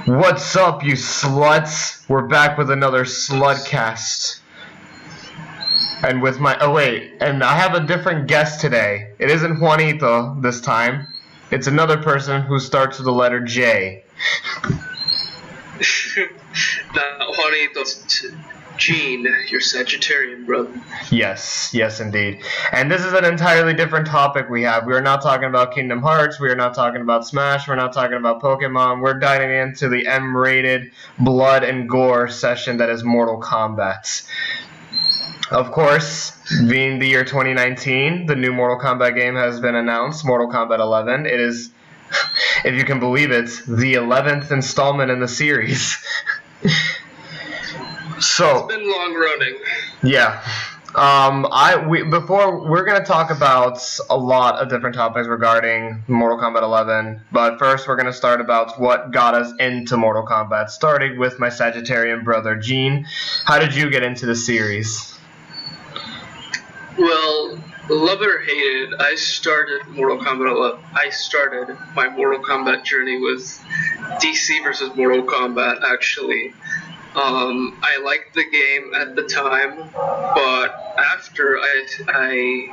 What's up, you sluts? We're back with another SlutCast. And with my... Oh, wait. And I have a different guest today. It isn't Juanito this time. It's another person who starts with the letter J. Not Juanito, Gene, your Sagittarian brother. Yes, indeed. And this is an entirely different topic we have. We are not talking about Kingdom Hearts. We are not talking about Smash. We're not talking about Pokemon. We're diving into the M-rated blood and gore session that is Mortal Kombat. Of course, being the year 2019, the new Mortal Kombat game has been announced, Mortal Kombat 11. It is, if you can believe it, the 11th installment in the series. So, it's been long running. Yeah. We're gonna talk about a lot of different topics regarding Mortal Kombat 11, but first we're gonna start about what got us into Mortal Kombat, starting with my Sagittarian brother Gene. How did you get into the series? Well, love it or hate it, I started Mortal Kombat 11. I started my Mortal Kombat journey with DC versus Mortal Kombat, actually. I liked the game at the time, but after I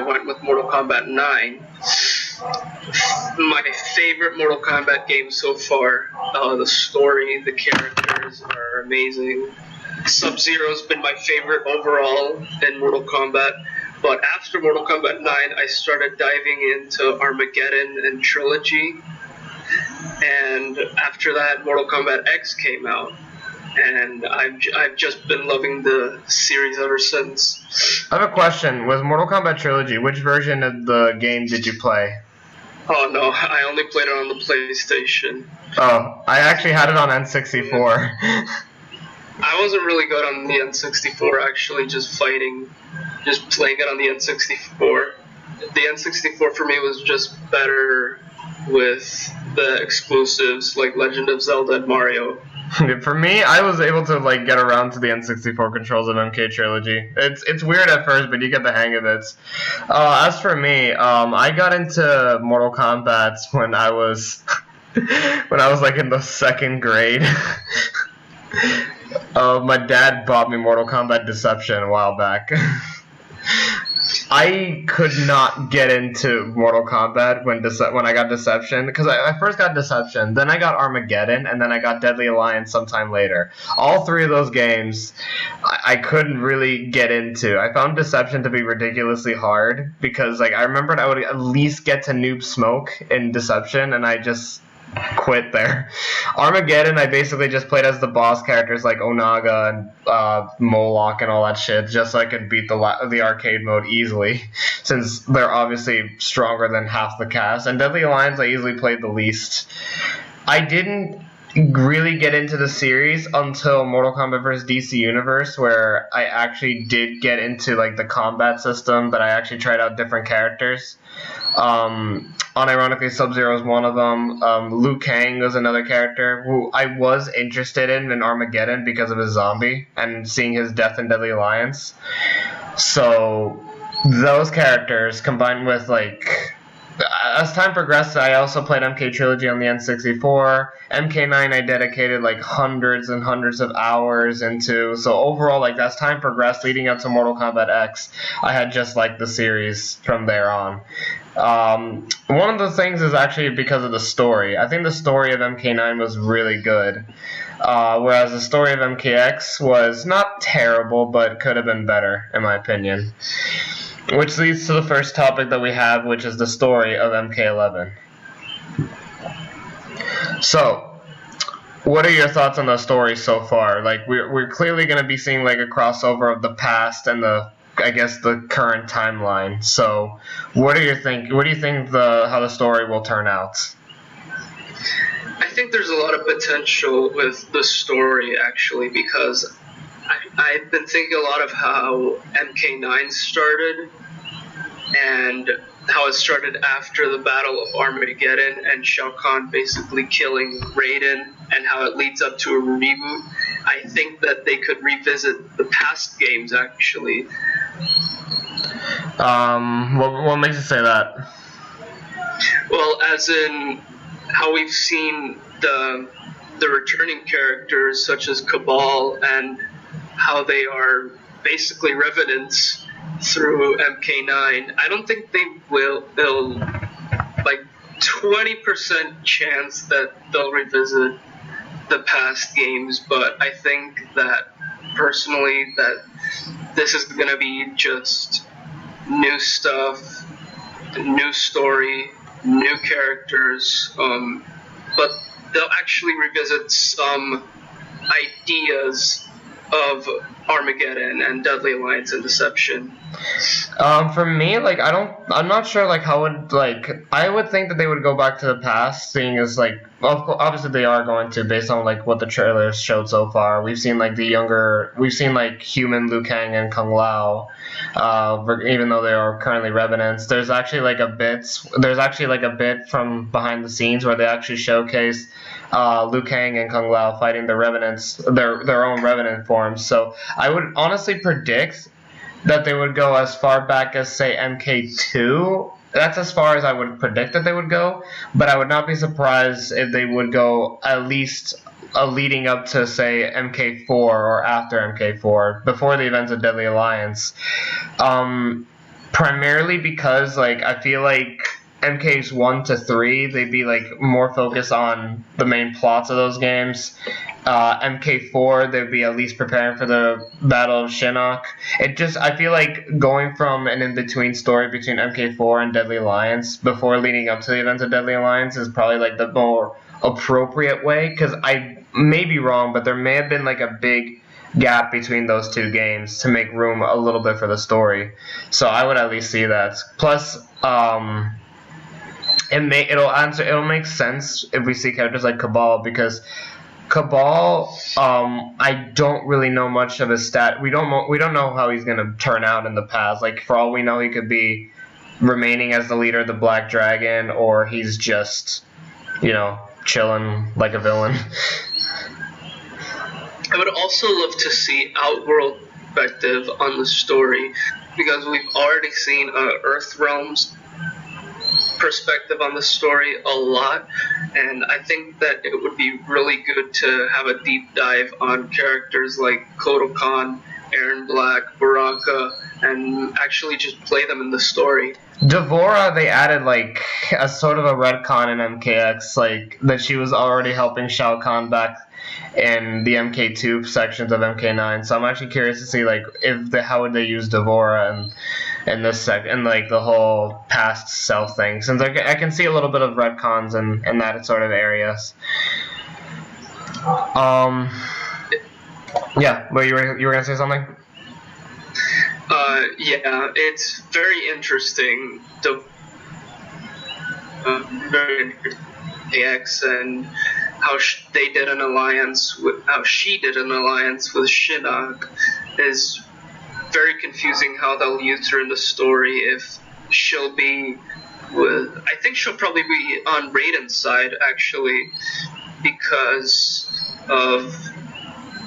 went with Mortal Kombat 9, my favorite Mortal Kombat game so far. The story, the characters are amazing. Sub-Zero's been my favorite overall in Mortal Kombat, but after Mortal Kombat 9, I started diving into Armageddon and Trilogy, and after that, Mortal Kombat X came out. And I've just been loving the series ever since. I have a question. With Mortal Kombat Trilogy, which version of the game did you play? Oh no, I only played it on the PlayStation. Oh, I actually had it on N64. I wasn't really good on the N64, actually, just playing it on the N64. The N64 for me was just better with the exclusives like Legend of Zelda and Mario. For me, I was able to get around to the N64 controls of MK Trilogy. It's weird at first, but you get the hang of it. As for me, I got into Mortal Kombat when I was in the 2nd grade. My dad bought me Mortal Kombat Deception a while back. I could not get into Mortal Kombat when I got Deception, because I first got Deception, then I got Armageddon, and then I got Deadly Alliance sometime later. All three of those games I couldn't really get into. I found Deception to be ridiculously hard, because I remembered I would at least get to Noob Smoke in Deception, and I just quit there. Armageddon, I basically just played as the boss characters like Onaga and Moloch and all that shit, just so I could beat the arcade mode easily, since they're obviously stronger than half the cast. And Deadly Alliance, I easily played the least. I didn't really get into the series until Mortal Kombat vs. DC Universe, where I actually did get into the combat system, but I actually tried out different characters. Unironically, Sub-Zero is one of them. Liu Kang was another character who I was interested in Armageddon because of his zombie and seeing his death in Deadly Alliance. So those characters combined with as time progressed, I also played MK Trilogy on the N64. MK9 I dedicated hundreds and hundreds of hours into. So overall, as time progressed leading up to Mortal Kombat X, I had just liked the series from there on. One of the things is actually because of the story. I think the story of MK9 was really good. Whereas the story of MKX was not terrible, but could have been better, in my opinion. Which leads to the first topic that we have, which is the story of MK11. So, what are your thoughts on the story so far? We're clearly going to be seeing a crossover of the past and the current timeline. So, what do you think how the story will turn out? I think there's a lot of potential with the story, actually, because I've been thinking a lot of how MK9 started and how it started after the Battle of Armageddon and Shao Kahn basically killing Raiden, and how it leads up to a reboot. I think that they could revisit the past games, actually. What makes you say that? Well, as in how we've seen the the returning characters such as Kabal and how they are basically revenants through MK9, I don't think they'll like 20% chance that they'll revisit the past games, but I think that personally that this is going to be just new stuff, new story, new characters, but they'll actually revisit some ideas of Armageddon and Deadly Alliance and Deception. For me, like, I'm not sure, like, how I would think that they would go back to the past, seeing as, like, obviously they are going to, based on, like, what the trailers showed so far. We've seen, like, human Liu Kang and Kung Lao, even though they are currently revenants. There's actually, like, a bit from behind the scenes where they actually showcase Liu Kang and Kung Lao fighting the revenants, their own revenant forms. So I would honestly predict that they would go as far back as, say, MK2. That's as far as I would predict that they would go, but I would not be surprised if they would go at least leading up to, say, MK4 or after MK4, before the events of Deadly Alliance. Primarily because, like, I feel like MKs 1 to 3, they'd be, like, more focused on the main plots of those games. MK4, they'd be at least preparing for the Battle of Shinnok. I feel like going from an in-between story between MK4 and Deadly Alliance before leading up to the events of Deadly Alliance is probably, like, the more appropriate way, because I may be wrong, but there may have been, like, a big gap between those two games to make room a little bit for the story. So I would at least see that. Plus, it'll make sense if we see characters like Kabal, because Kabal, I don't really know much of his stat. We don't know how he's gonna turn out in the past. Like, for all we know, he could be remaining as the leader of the Black Dragon, or he's just, chilling like a villain. I would also love to see Outworld perspective on the story, because we've already seen Earthrealm's perspective on the story a lot, and I think that it would be really good to have a deep dive on characters like Kotal Khan, Aaron Black, Baraka, and actually just play them in the story. Devora, they added, like, a sort of a retcon in MKX, like, that she was already helping Shao Kahn back in the MK2 sections of MK9. So I'm actually curious to see, like, how would they use Devora in this and, like, the whole past self thing, since I can see a little bit of retcons in that sort of areas. Yeah, but you were gonna say something? Yeah, it's very interesting. Very interesting. AX and how she did an alliance with Shinnok is very confusing. How they'll use her in the story, if she'll be I think she'll probably be on Raiden's side, actually, because of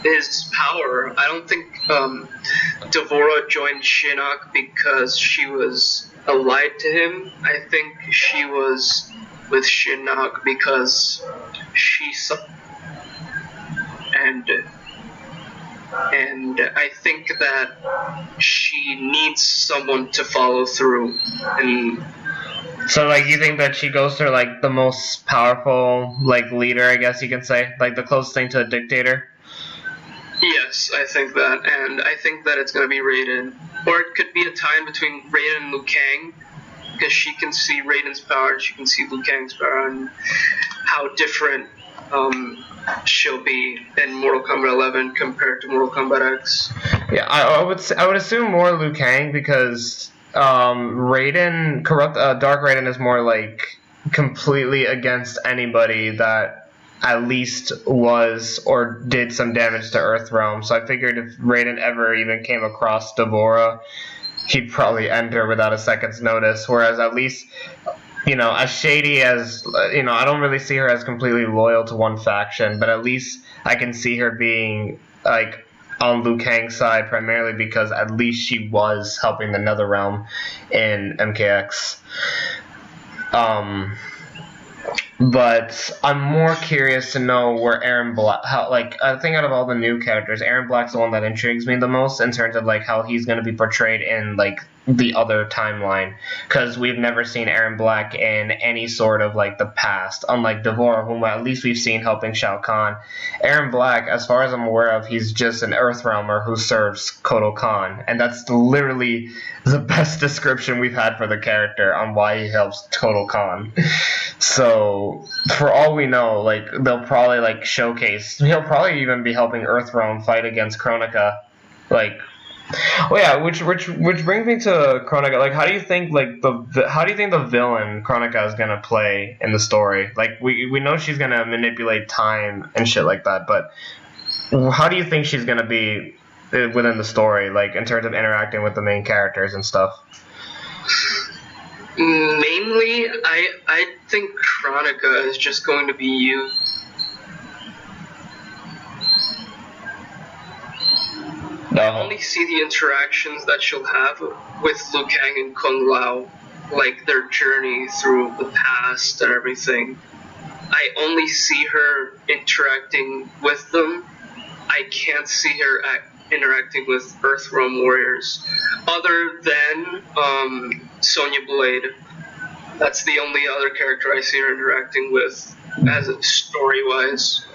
his power. I don't think Devora joined Shinnok because she was allied to him. I think she was with Shinnok because she saw, and I think that she needs someone to follow through. And so, like, you think that she goes to, like, the most powerful, like, leader, I guess you can say, like the closest thing to a dictator? Yes, I think that, and I think that it's going to be Raiden. Or it could be a tie between Raiden and Liu Kang, because she can see Raiden's power and she can see Liu Kang's power, and how different she'll be in Mortal Kombat 11 compared to Mortal Kombat X. Yeah, I would assume more Liu Kang, because Raiden, Dark Raiden is more, like, completely against anybody that at least was or did some damage to Earthrealm. So I figured if Raiden ever even came across Devora, he'd probably end her without a second's notice. Whereas at least, as shady as, I don't really see her as completely loyal to one faction, but at least I can see her being, like, on Liu Kang's side, primarily because at least she was helping the Netherrealm in MKX. But I'm more curious to know where Aaron Black, how, like, I think out of all the new characters, Aaron Black's the one that intrigues me the most in terms of, like, how he's going to be portrayed in, like, the other timeline. Because we've never seen Aaron Black in any sort of, like, the past. Unlike D'Vorah, whom at least we've seen helping Shao Kahn. Aaron Black, as far as I'm aware of, he's just an Earthrealmer who serves KOTH Khan. And that's literally the best description we've had for the character on why he helps KOTH Khan. So, for all we know, like, they'll probably, like, showcase, he'll probably even be helping Earthrealm fight against Kronika, like, oh yeah, which brings me to Kronika, like, how do you think the villain Kronika is gonna play in the story? Like, we know she's gonna manipulate time and shit like that, but how do you think she's gonna be within the story, like, in terms of interacting with the main characters and stuff? Mainly, I think Kronika is just going to be used. I only see the interactions that she'll have with Liu Kang and Kung Lao, like their journey through the past and everything. I only see her interacting with them. I can't see her interacting with Earthrealm warriors, other than Sonya Blade. That's the only other character I see her interacting with, as story-wise.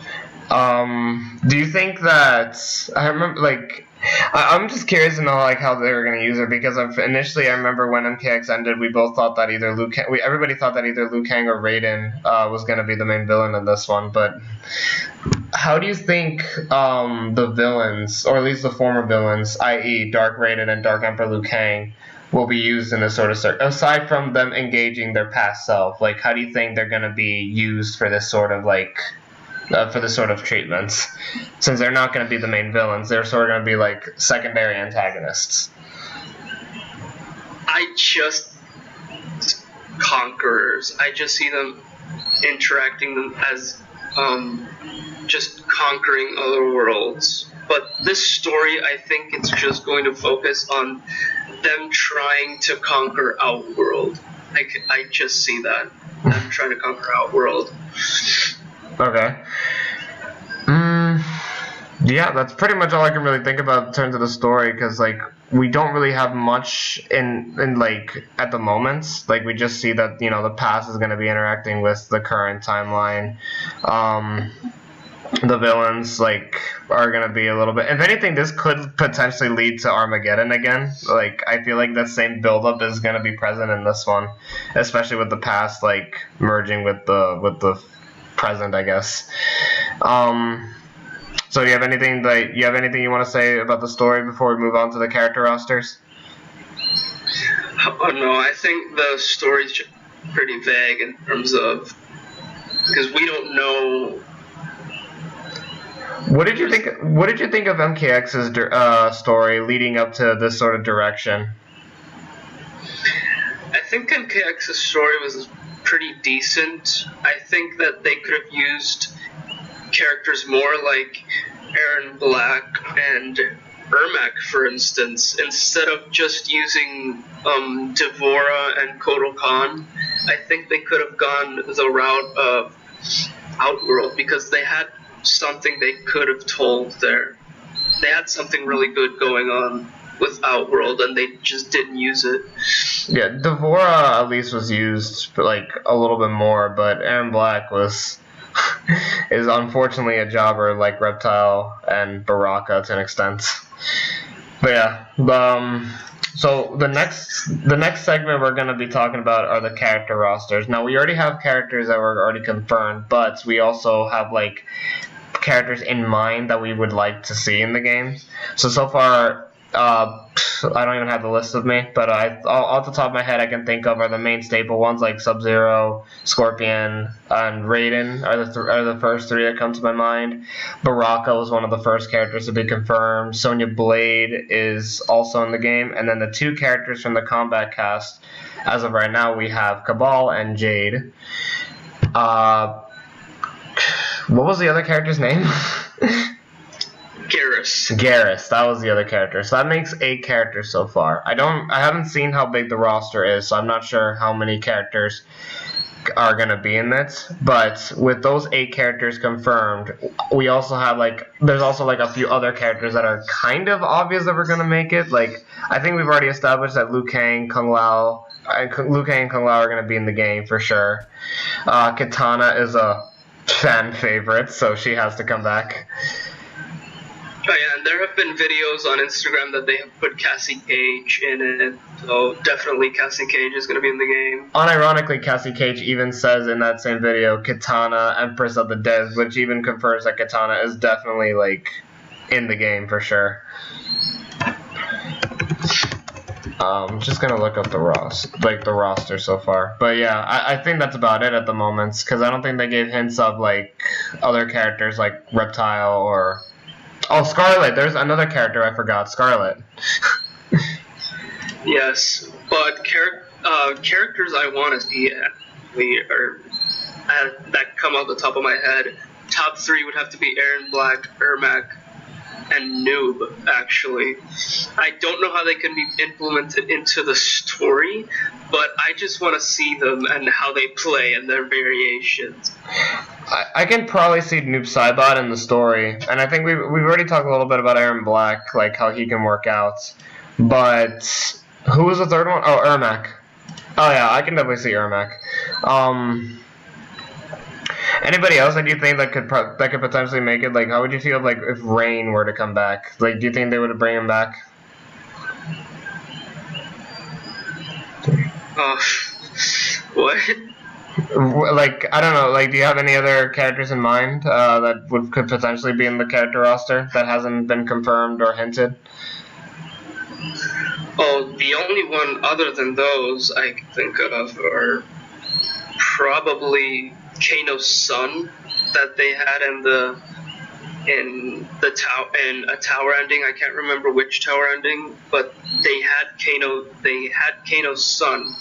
Do you think that I remember, like, I'm just curious to know, like, how they were gonna use her, because initially I remember when MKX ended, we both thought that either everybody thought that either Liu Kang or Raiden was gonna be the main villain in this one, but how do you think the villains, or at least the former villains, i.e. Dark Raiden and Dark Emperor Liu Kang, will be used in this sort of aside from them engaging their past self? Like, how do you think they're gonna be used for this sort of, like, for this sort of treatments? Since they're not going to be the main villains, they're sort of going to be like secondary antagonists. I just conquerors. I just see them interacting them as just conquering other worlds. But this story, I think it's just going to focus on them trying to conquer Outworld. I just see that. Them trying to conquer Outworld. Okay. Yeah, that's pretty much all I can really think about in terms of the story, because, like, we don't really have much in like, at the moment. Like, we just see that, you know, the past is going to be interacting with the current timeline. The villains, like, are going to be a little bit... If anything, this could potentially lead to Armageddon again. Like, I feel like that same buildup is going to be present in this one, especially with the past, like, merging with the present, I guess. So do you have anything you want to say about the story before we move on to the character rosters? Oh, no, I think the story's pretty vague in terms of, because we don't know. What did you think of MKX's story leading up to this sort of direction? I think MKX's story was pretty decent. I think that they could have used characters more like Aaron Black and Ermac, for instance, instead of just using D'Vorah and KOTH Khan. I think they could have gone the route of Outworld, because they had something they could have told there. They had something really good going on with Outworld, and they just didn't use it. Yeah, D'Vorah at least was used, like, a little bit more, but Aaron Black is unfortunately a jobber like Reptile and Baraka to an extent. But yeah, so the next segment we're going to be talking about are the character rosters. Now, we already have characters that were already confirmed, but we also have, like, characters in mind that we would like to see in the games. So far, I don't even have the list with me, but off the top of my head, I can think of are the main staple ones like Sub-Zero, Scorpion, and Raiden are the first three that come to my mind. Baraka was one of the first characters to be confirmed. Sonya Blade is also in the game, and then the two characters from the combat cast, as of right now, we have Kabal and Jade. What was the other character's name? Geras, that was the other character. So that makes 8 characters so far. I haven't seen how big the roster is, so I'm not sure how many characters are gonna be in it. But with those 8 characters confirmed, we also have there's also a few other characters that are kind of obvious that we're gonna make it. Like I think we've already established that Liu Kang, Kung Lao are gonna be in the game for sure. Kitana is a fan favorite, so she has to come back. Oh yeah, and there have been videos on Instagram that they have put Cassie Cage in it, so definitely Cassie Cage is going to be in the game. Unironically, Cassie Cage even says in that same video, Kitana, Empress of the Dead, which even confirms that Kitana is definitely, in the game for sure. Just gonna look up the roster so far. But yeah, I think that's about it at the moment, because I don't think they gave hints of, other characters like Reptile or... Oh, Scarlet! There's another character I forgot, Scarlet. Yes, but characters I want to see that come off the top of my head. Top 3 would have to be Aaron Black, Ermac, and Noob, actually. I don't know how they can be implemented into the story, but I just want to see them and how they play and their variations. I can probably see Noob Saibot in the story, and I think we've already talked a little bit about Aaron Black, how he can work out. But who was the third one? Oh, Ermac. Oh yeah, I can definitely see Ermac. Anybody else that you think that could potentially make it? How would you feel if Rain were to come back? Do you think they would bring him back? What? I don't know. Do you have any other characters in mind that could potentially be in the character roster that hasn't been confirmed or hinted? Oh, the only one other than those I can think of are probably Kano's son that they had in a tower ending. I can't remember which tower ending, but they had Kano's son.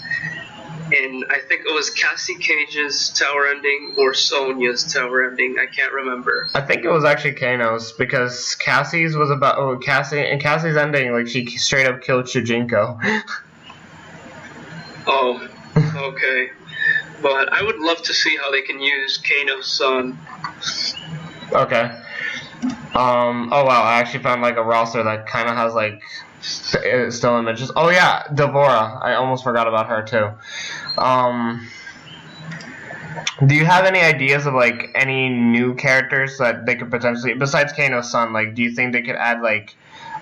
And I think it was Cassie Cage's tower ending or Sonya's tower ending. I can't remember. I think it was actually Kano's, because Cassie's was about Cassie's ending, she straight up killed Shujinko. Oh, okay. But I would love to see how they can use Kano's son. Okay. Oh wow, I actually found a roster that kind of has still images. Oh yeah, Devora. I almost forgot about her too. Do you have any ideas of any new characters that they could potentially, besides Kano's son? Do you think they could add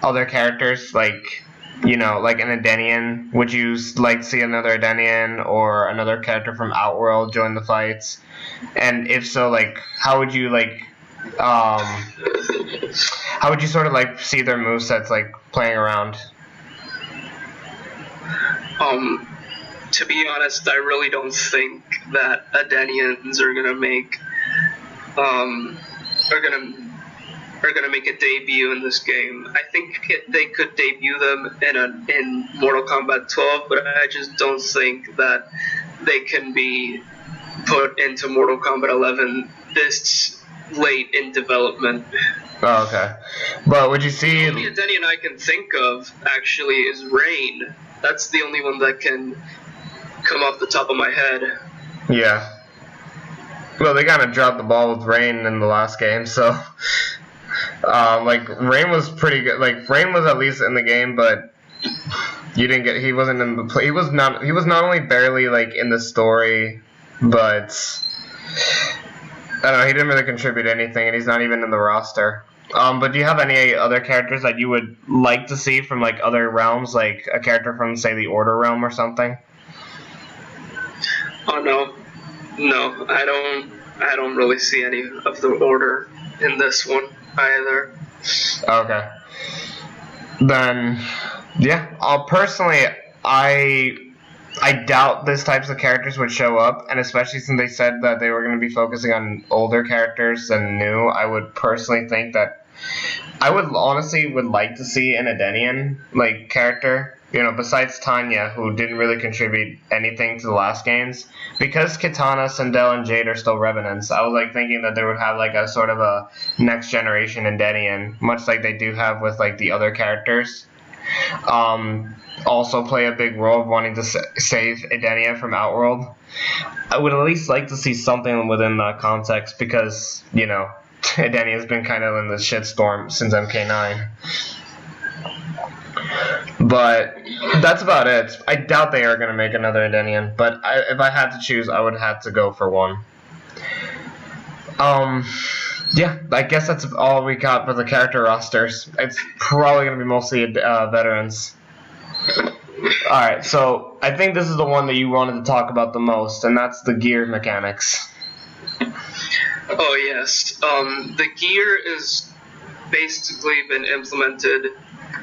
other characters an Edenian? Would you like to see another Edenian or another character from Outworld join the fights? And if so, how would you how would you sort of see their movesets playing around? To be honest, I really don't think that Edenians are gonna make make a debut in this game. I think they could debut them in Mortal Kombat 12, but I just don't think that they can be put into Mortal Kombat 11 this late in development. Oh, okay. But would you see... The only Edenian I can think of, actually, is Rain. That's the only one that can come off the top of my head. Yeah. Well, they kind of dropped the ball with Rain in the last game, so... Rain was pretty good. Rain was at least in the game, but... he wasn't in the... He was not only barely, in the story, but... I don't know, he didn't really contribute anything, and he's not even in the roster. But do you have any other characters that you would like to see from other realms, a character from, say, the Order realm or something? Oh no, I don't really see any of the Order in this one either. Okay. Then, yeah, I doubt these types of characters would show up, and especially since they said that they were going to be focusing on older characters than new, I would personally think that I would like to see an Edenian character, besides Tanya, who didn't really contribute anything to the last games. Because Kitana, Sindel, and Jade are still Revenants, I was thinking that they would have a sort of a next generation Edenian, much like they do have with the other characters. Also play a big role of wanting to save Edenia from Outworld. I would at least like to see something within that context because, you know, Denny has been kind of in the shitstorm since MK9. But that's about it. I doubt they are going to make another Edenian, but if I had to choose, I would have to go for one. Yeah, I guess that's all we got for the character rosters. It's probably going to be mostly veterans. Alright, so I think this is the one that you wanted to talk about the most, and that's the gear mechanics. Oh, yes. The gear has basically been implemented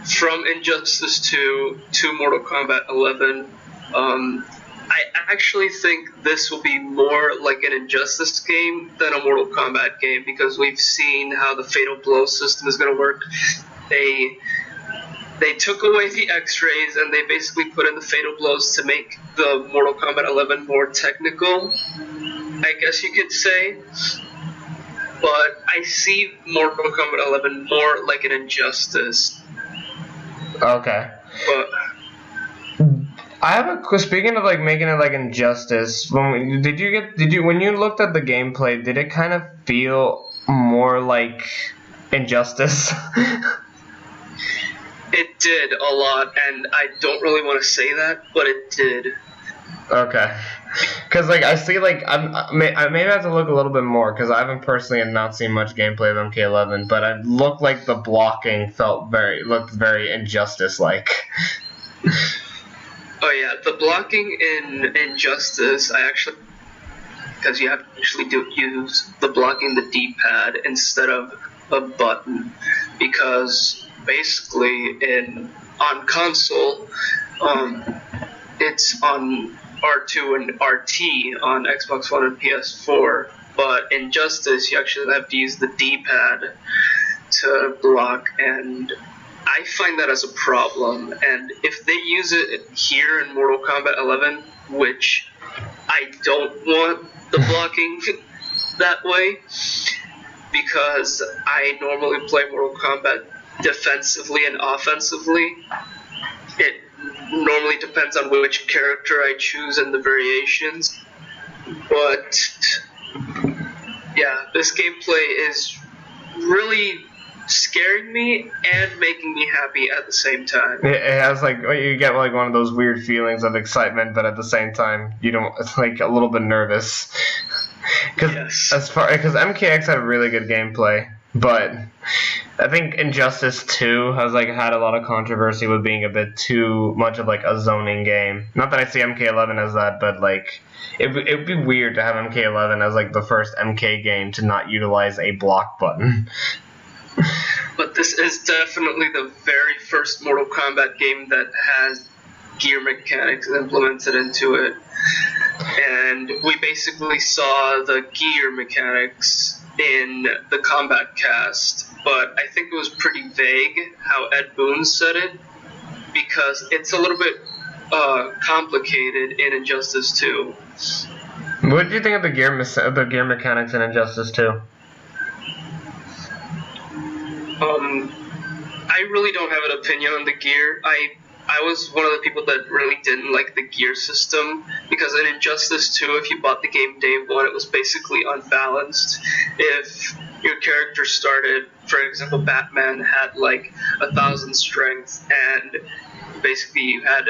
from Injustice 2 to Mortal Kombat 11. I actually think this will be more like an Injustice game than a Mortal Kombat game because we've seen how the Fatal Blow system is going to work. They took away the X-rays and they basically put in the Fatal Blows to make the Mortal Kombat 11 more technical, I guess you could say. But I see Mortal Kombat 11 more like an Injustice. Okay. But I have a speaking of like making it like Injustice. When you looked at the gameplay, did it kind of feel more like Injustice? It did a lot, and I don't really want to say that, but it did. Okay. Because like I see like I maybe have to look a little bit more because I haven't personally not seen much gameplay of MK11, but it looked like the blocking looked very Injustice-like. Oh yeah, the blocking in Injustice, because you have to actually use the blocking the D-pad instead of a button, because basically on console, it's on R2 and RT on Xbox One and PS4, but in Injustice you actually have to use the D-pad to block, and I find that as a problem. And if they use it here in Mortal Kombat 11, which I don't want the blocking that way, because I normally play Mortal Kombat defensively and offensively. It normally depends on which character I choose and the variations. But yeah, this gameplay is really scaring me and making me happy at the same time. It has like you get like one of those weird feelings of excitement, but at the same time you don't. It's like a little bit nervous because MKX had really good gameplay, but I think Injustice 2 has like had a lot of controversy with being a bit too much of like a zoning game. Not that I see MK11 as that, but like it'd be weird to have MK11 as like the first MK game to not utilize a block button. But this is definitely the very first Mortal Kombat game that has gear mechanics implemented into it. And we basically saw the gear mechanics in the Combat Cast, but I think it was pretty vague how Ed Boon said it, because it's a little bit complicated in Injustice 2. What did you think of the gear mechanics in Injustice 2? I really don't have an opinion on the gear. I was one of the people that really didn't like the gear system, because in Injustice 2, if you bought the game day one, it was basically unbalanced. If your character started, for example, Batman had like 1,000 strength, and basically you had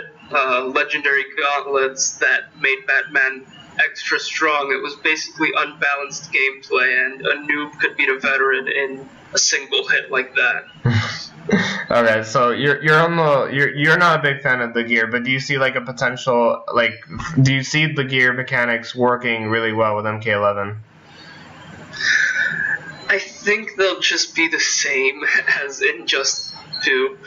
legendary gauntlets that made Batman extra strong. It was basically unbalanced gameplay, and a noob could beat a veteran in a single hit like that. Okay, so you're not a big fan of the gear, but do you see like a potential, like, do you see the gear mechanics working really well with MK11? I think they'll just be the same as in Just 2,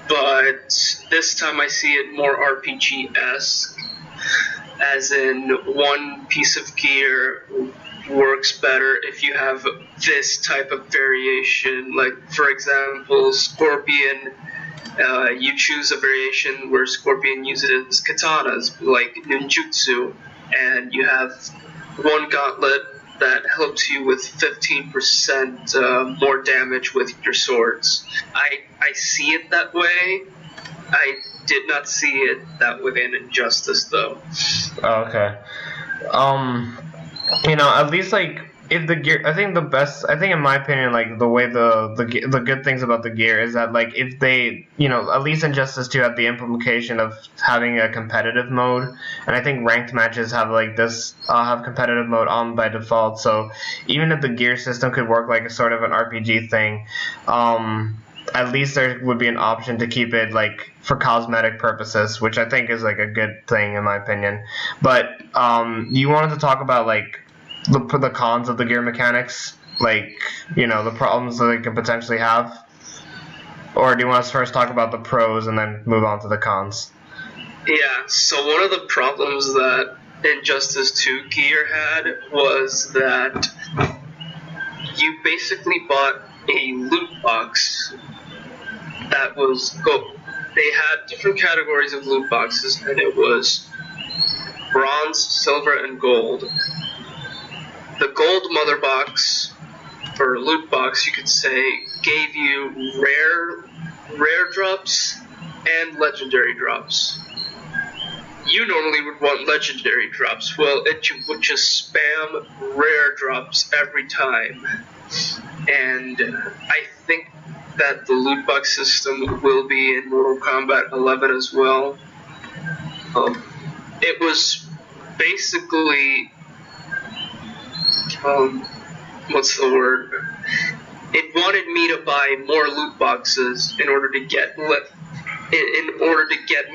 but this time I see it more RPG-esque, as in one piece of gear works better if you have this type of variation. Like, for example, Scorpion, you choose a variation where Scorpion uses katanas, like ninjutsu, and you have one gauntlet that helps you with 15% more damage with your swords. I see it that way. I did not see it that way in Injustice, though. Oh, okay. You know, at least like if the gear, I think in my opinion, like the way the good things about the gear is that like if they, you know, at least Injustice 2 had the implication of having a competitive mode, and I think ranked matches have like this have competitive mode on by default. So even if the gear system could work like a sort of an RPG thing, at least there would be an option to keep it like for cosmetic purposes, which I think is like a good thing in my opinion. But you wanted to talk about like the cons of the gear mechanics, like, you know, the problems that they could potentially have, or do you want us first talk about the pros and then move on to the cons? Yeah, so one of the problems that Injustice 2 gear had was that you basically bought a loot box that was they had different categories of loot boxes, and it was bronze, silver, and gold. The gold mother box, or loot box, you could say, gave you rare drops and legendary drops. You normally would want legendary drops. Well, it would just spam rare drops every time. And I think that the loot box system will be in Mortal Kombat 11 as well. It was basically, what's the word? It wanted me to buy more loot boxes in order to get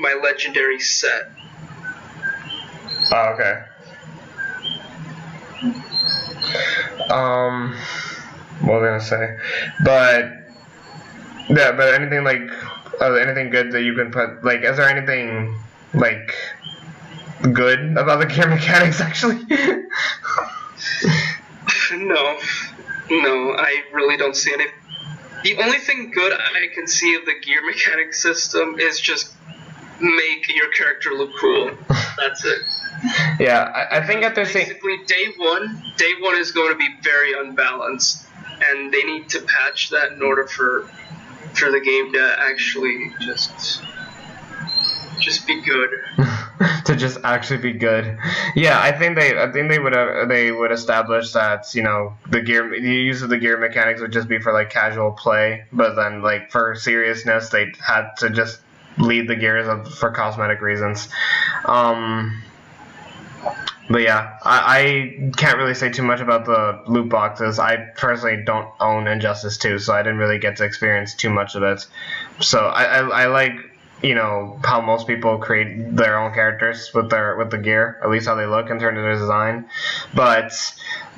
my legendary set. Oh, okay. What was I gonna say? But yeah, but anything like anything good that you can put, like, is there anything like good about the gear mechanics actually? No, I really don't see any. The only thing good I can see of the gear mechanic system is just make your character look cool. That's it. Yeah, I think that they're saying basically day one is going to be very unbalanced, and they need to patch that in order for the game to actually just be good. To just actually be good. Yeah, I think they would establish that, you know, the use of the gear mechanics would just be for like casual play, but then like for seriousness they had to just lead the gears for cosmetic reasons. But yeah, I can't really say too much about the loot boxes. I personally don't own Injustice 2, so I didn't really get to experience too much of it. So I like, you know, how most people create their own characters with the gear, at least how they look in terms of their design. But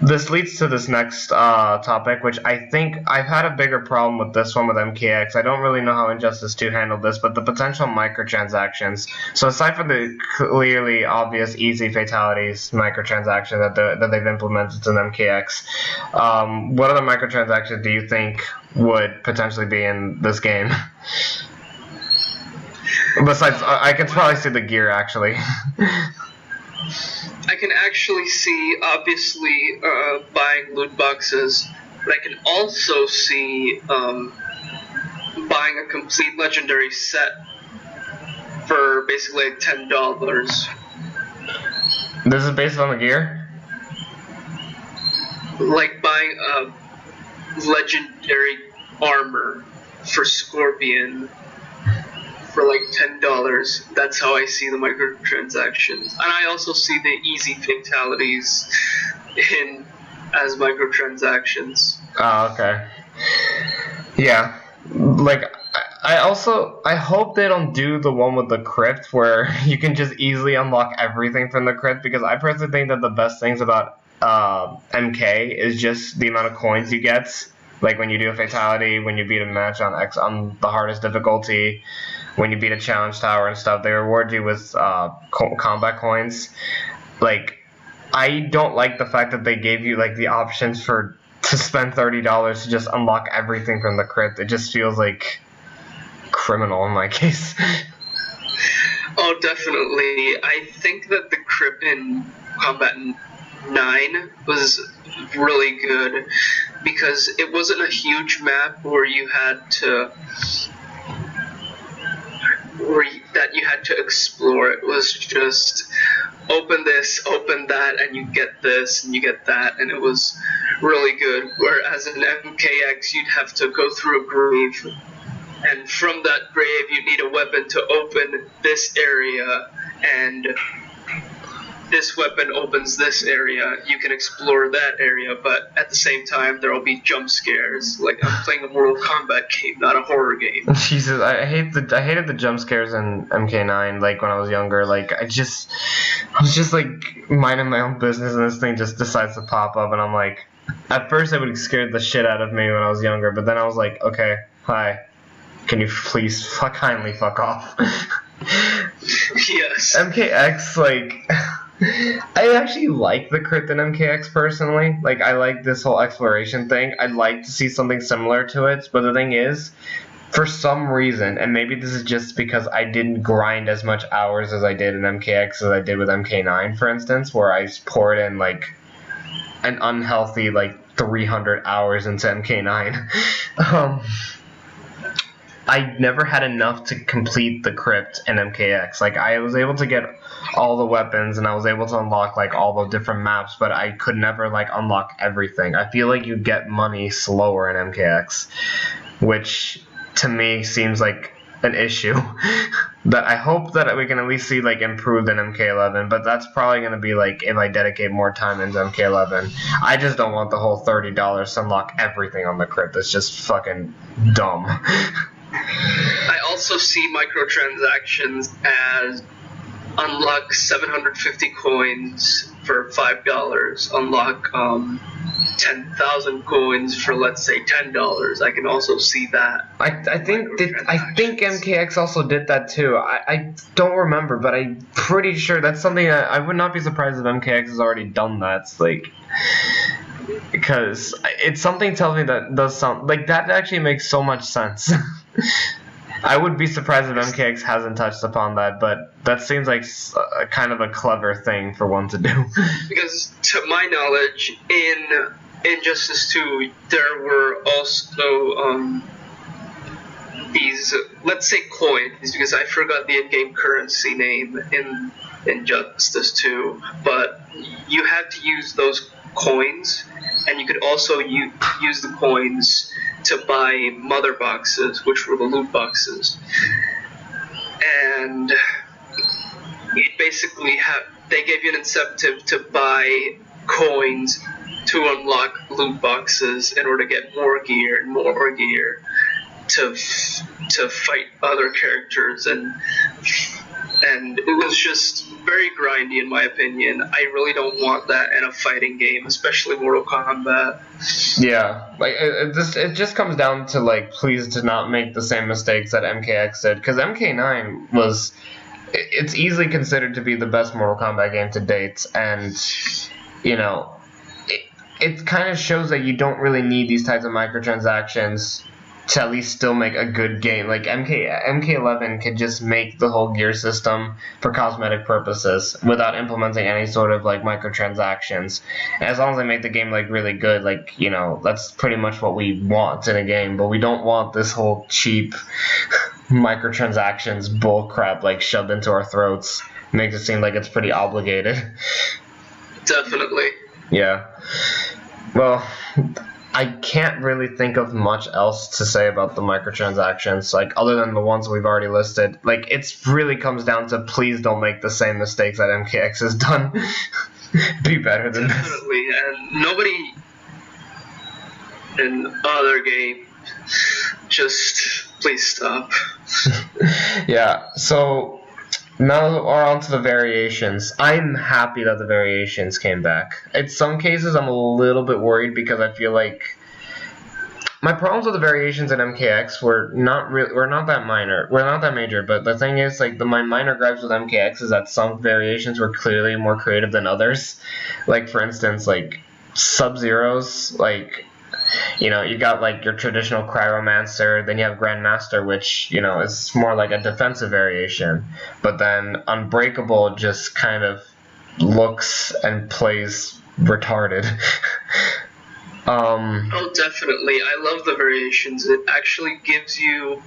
this leads to this next topic, which I think I've had a bigger problem with this one with MKX. I don't really know how Injustice 2 handled this, but the potential microtransactions. So aside from the clearly obvious easy fatalities microtransaction that they've implemented in MKX, what other microtransactions do you think would potentially be in this game? Besides, I can probably see the gear, actually. I can actually see, obviously, buying loot boxes, but I can also see buying a complete legendary set for basically like $10. This is based on the gear? Like buying a legendary armor for Scorpion for like $10. That's how I see the microtransactions. And I also see the easy fatalities as microtransactions. Oh, okay. Yeah. Like, I hope they don't do the one with the crypt where you can just easily unlock everything from the crypt, because I personally think that the best things about MK is just the amount of coins you get. Like when you do a fatality, when you beat a match on the hardest difficulty, when you beat a challenge tower and stuff, they reward you with combat coins. Like, I don't like the fact that they gave you like the options to spend $30 to just unlock everything from the crypt. It just feels like criminal in my case. Oh, definitely. I think that the crypt in Combat 9 was really good because it wasn't a huge map where you had to explore. It was just open this, open that, and you get this, and you get that, and it was really good. Whereas in MKX, you'd have to go through a grave, and from that grave, you need a weapon to open this area, and this weapon opens this area. You can explore that area, but at the same time, there will be jump scares. Like, I'm playing a Mortal Kombat game, not a horror game. Jesus, I hated the jump scares in MK9. Like when I was younger, like I was just like minding my own business, and this thing just decides to pop up, and I'm like, at first it would scare the shit out of me when I was younger, but then I was like, okay, hi, can you please kindly fuck off? Yes. MKX, like. I actually like the crypt in MKX personally. Like, I like this whole exploration thing. I'd like to see something similar to it, but the thing is, for some reason, and maybe this is just because I didn't grind as much hours as I did in MKX as I did with MK9, for instance, where I poured in, like, an unhealthy, like, 300 hours into MK9. I never had enough to complete the crypt in MKX. Like, I was able to get all the weapons, and I was able to unlock, like, all the different maps, but I could never, like, unlock everything. I feel like you get money slower in MKX, which, to me, seems like an issue that I hope that we can at least see, like, improved in MK11, but that's probably going to be, like, if I dedicate more time into MK11. I just don't want the whole $30 to unlock everything on the crypt. It's just fucking dumb. I also see microtransactions as unlock 750 coins for $5, unlock 10,000 coins for, let's say, $10. I can also see that. I think MKX also did that too. I don't remember, but I'm pretty sure that's something that I would not be surprised if MKX has already done that. It's like, because it's something tells me that does sound like that actually makes so much sense. I would be surprised if MKX hasn't touched upon that, but that seems like kind of a clever thing for one to do. Because, to my knowledge, in Injustice 2, there were also these, let's say, coins, because I forgot the in-game currency name in Injustice 2, but you had to use those coins, and you could also use the coins to buy mother boxes, which were the loot boxes. And it basically they gave you an incentive to buy coins to unlock loot boxes in order to get more gear and more gear to fight other characters, and it was just very grindy in my opinion. I really don't want that in a fighting game, especially Mortal Kombat. Yeah, like it just comes down to, like, please do not make the same mistakes that MKX did, because MK9 was, it's easily considered to be the best Mortal Kombat game to date, and you know, it kind of shows that you don't really need these types of microtransactions to at least still make a good game. Like MK11 could just make the whole gear system for cosmetic purposes without implementing any sort of, like, microtransactions. As long as they make the game, like, really good, like, you know, that's pretty much what we want in a game, but we don't want this whole cheap microtransactions bullcrap, like, shoved into our throats. Makes it seem like it's pretty obligated. Definitely. Yeah. Well, I can't really think of much else to say about the microtransactions, like, other than the ones we've already listed. Like, it really comes down to, please don't make the same mistakes that MKX has done. Be better than Definitely. This. And nobody in other games, just please stop. Yeah, so now we're on to the variations. I'm happy that the variations came back. In some cases, I'm a little bit worried because I feel like my problems with the variations in MKX were not that major. But the thing is, like, my minor gripes with MKX is that some variations were clearly more creative than others. Like, for instance, like Sub-Zero's, like, you know, you got, like, your traditional Cryomancer, then you have Grandmaster, which, you know, is more like a defensive variation. But then Unbreakable just kind of looks and plays retarded. Oh, definitely. I love the variations. It actually gives you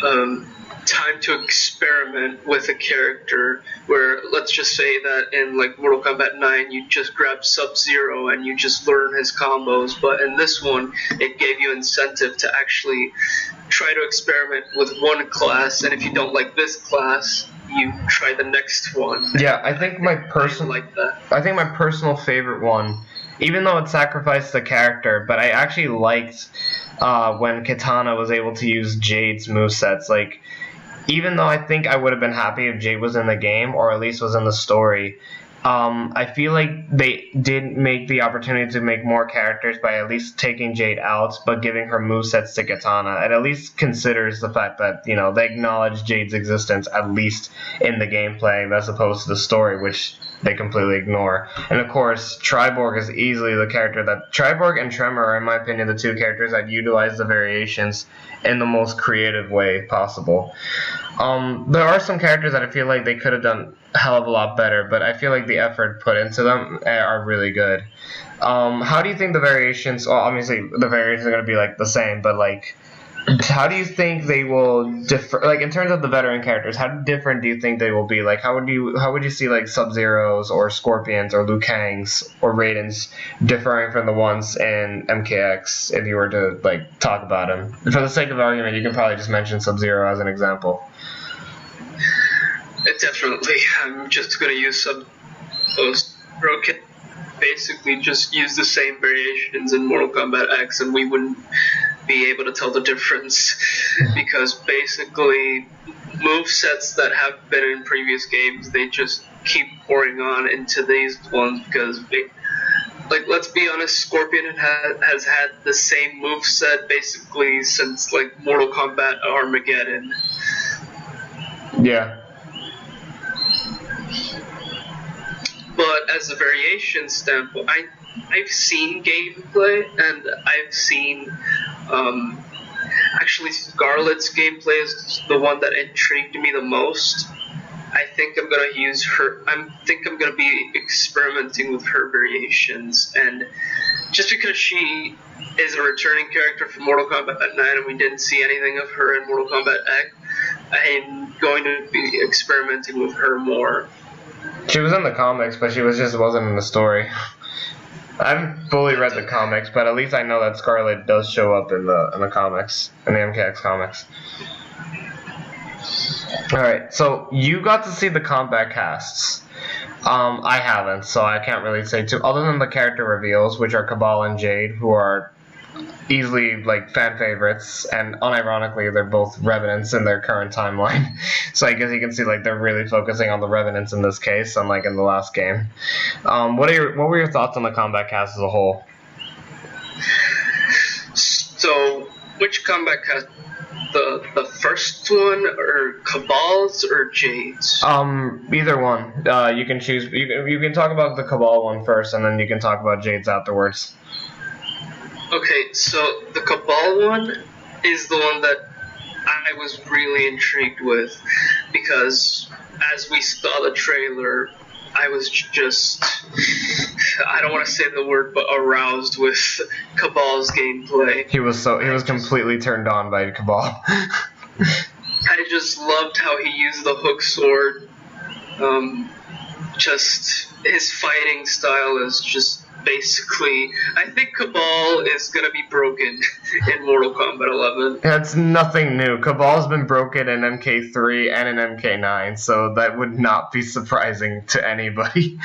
time to experiment with a character, where let's just say that in like Mortal Kombat 9 you just grab Sub-Zero and you just learn his combos, but in this one it gave you incentive to actually try to experiment with one class, and if you don't like this class, you try the next one. Yeah, I think my personal favorite one, even though it sacrificed the character, but I actually liked when Kitana was able to use Jade's movesets. Like, even though I think I would have been happy if Jade was in the game, or at least was in the story, I feel like they did make the opportunity to make more characters by at least taking Jade out, but giving her movesets to Kitana. It at least considers the fact that, you know, they acknowledge Jade's existence, at least in the gameplay, as opposed to the story, which they completely ignore. And of course, Triborg is easily the character that... Triborg and Tremor are, in my opinion, the two characters that utilize the variations in the most creative way possible. There are some characters that I feel like they could have done a hell of a lot better, but I feel like the effort put into them are really good. How do you think the variations... Well, obviously, the variations are going to be, like, the same, but, like... How do you think they will differ? Like, in terms of the veteran characters, how different do you think they will be? Like, how would you see like Sub-Zeros or Scorpions or Liu Kangs or Raidens differing from the ones in MKX? If you were to like talk about them, for the sake of argument, you can probably just mention Sub-Zero as an example. Definitely, I'm just gonna use Sub-Zero. Basically, just use the same variations in Mortal Kombat X, and we wouldn't be able to tell the difference, because basically movesets that have been in previous games, they just keep pouring on into these ones, because like, let's be honest, Scorpion has had the same moveset basically since like Mortal Kombat Armageddon. Yeah. But as a variation standpoint, I've seen gameplay, and I've seen actually Scarlet's gameplay is the one that intrigued me the most. I think I'm gonna use her. I'm gonna be experimenting with her variations, and just because she is a returning character from Mortal Kombat 9 and we didn't see anything of her in Mortal Kombat X, I'm going to be experimenting with her more. She was in the comics, but she wasn't in the story. I haven't fully read the comics, but at least I know that Scarlet does show up in the comics, in the MKX comics. Alright, so you got to see the combat casts. I haven't, so I can't really say too, other than the character reveals, which are Kabal and Jade, who are easily like fan favorites, and unironically they're both Revenants in their current timeline. So I guess you can see like they're really focusing on the Revenants in this case, unlike in the last game. What were your thoughts on the combat cast as a whole? So which combat cast? The first one, or Kabal's, or Jade's? Either one. You can choose. You can talk about the Kabal one first, and then you can talk about Jade's afterwards. Okay, so the Kabal one is the one that I was really intrigued with, because as we saw the trailer, I was just, I don't want to say the word, but aroused with Kabal's gameplay. He was completely turned on by Kabal. I just loved how he used the hook sword. Just his fighting style is just basically, I think Kabal is gonna be broken in Mortal Kombat 11. That's nothing new. Kabal's been broken in MK3 and in MK9, so that would not be surprising to anybody.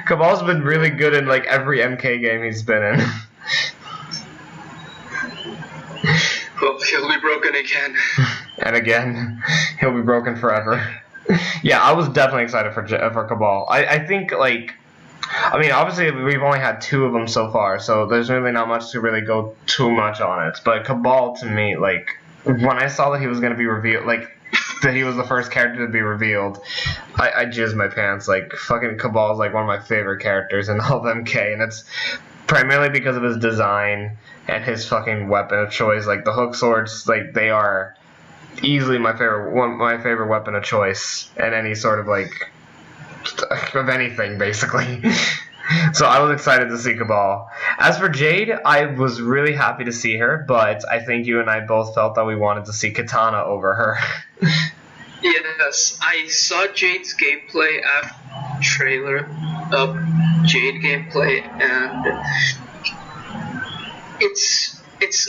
Kabal's been really good in like every MK game he's been in. Well, he'll be broken again. And again, he'll be broken forever. Yeah, I was definitely excited for Kabal. I think, like, I mean, obviously we've only had 2 of them so far, so there's really not much to really go too much on it. But Kabal, to me, like, when I saw that he was going to be revealed, like, that he was the first character to be revealed, I jizzed my pants. Like, fucking Kabal is like one of my favorite characters in all of MK, and it's primarily because of his design and his fucking weapon of choice. Like, the hook swords, like, they are easily my favorite weapon of choice in any sort of, like, of anything, basically. So I was excited to see Kabal. As for Jade, I was really happy to see her, but I think you and I both felt that we wanted to see Katana over her. Yes, I saw Jade's gameplay after trailer of Jade gameplay, and it's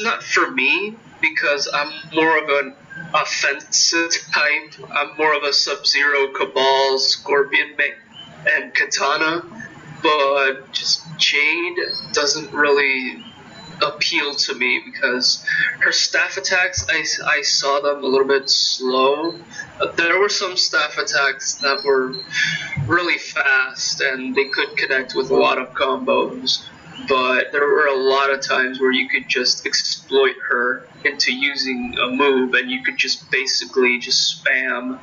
not for me because I'm more of an offensive type. I'm more of a Sub-Zero, Kabal, Scorpion, and Katana, but just Jade doesn't really appeal to me because her staff attacks, I saw them a little bit slow. There were some staff attacks that were really fast and they could connect with a lot of combos, but there were a lot of times where you could just exploit her into using a move and you could just basically just spam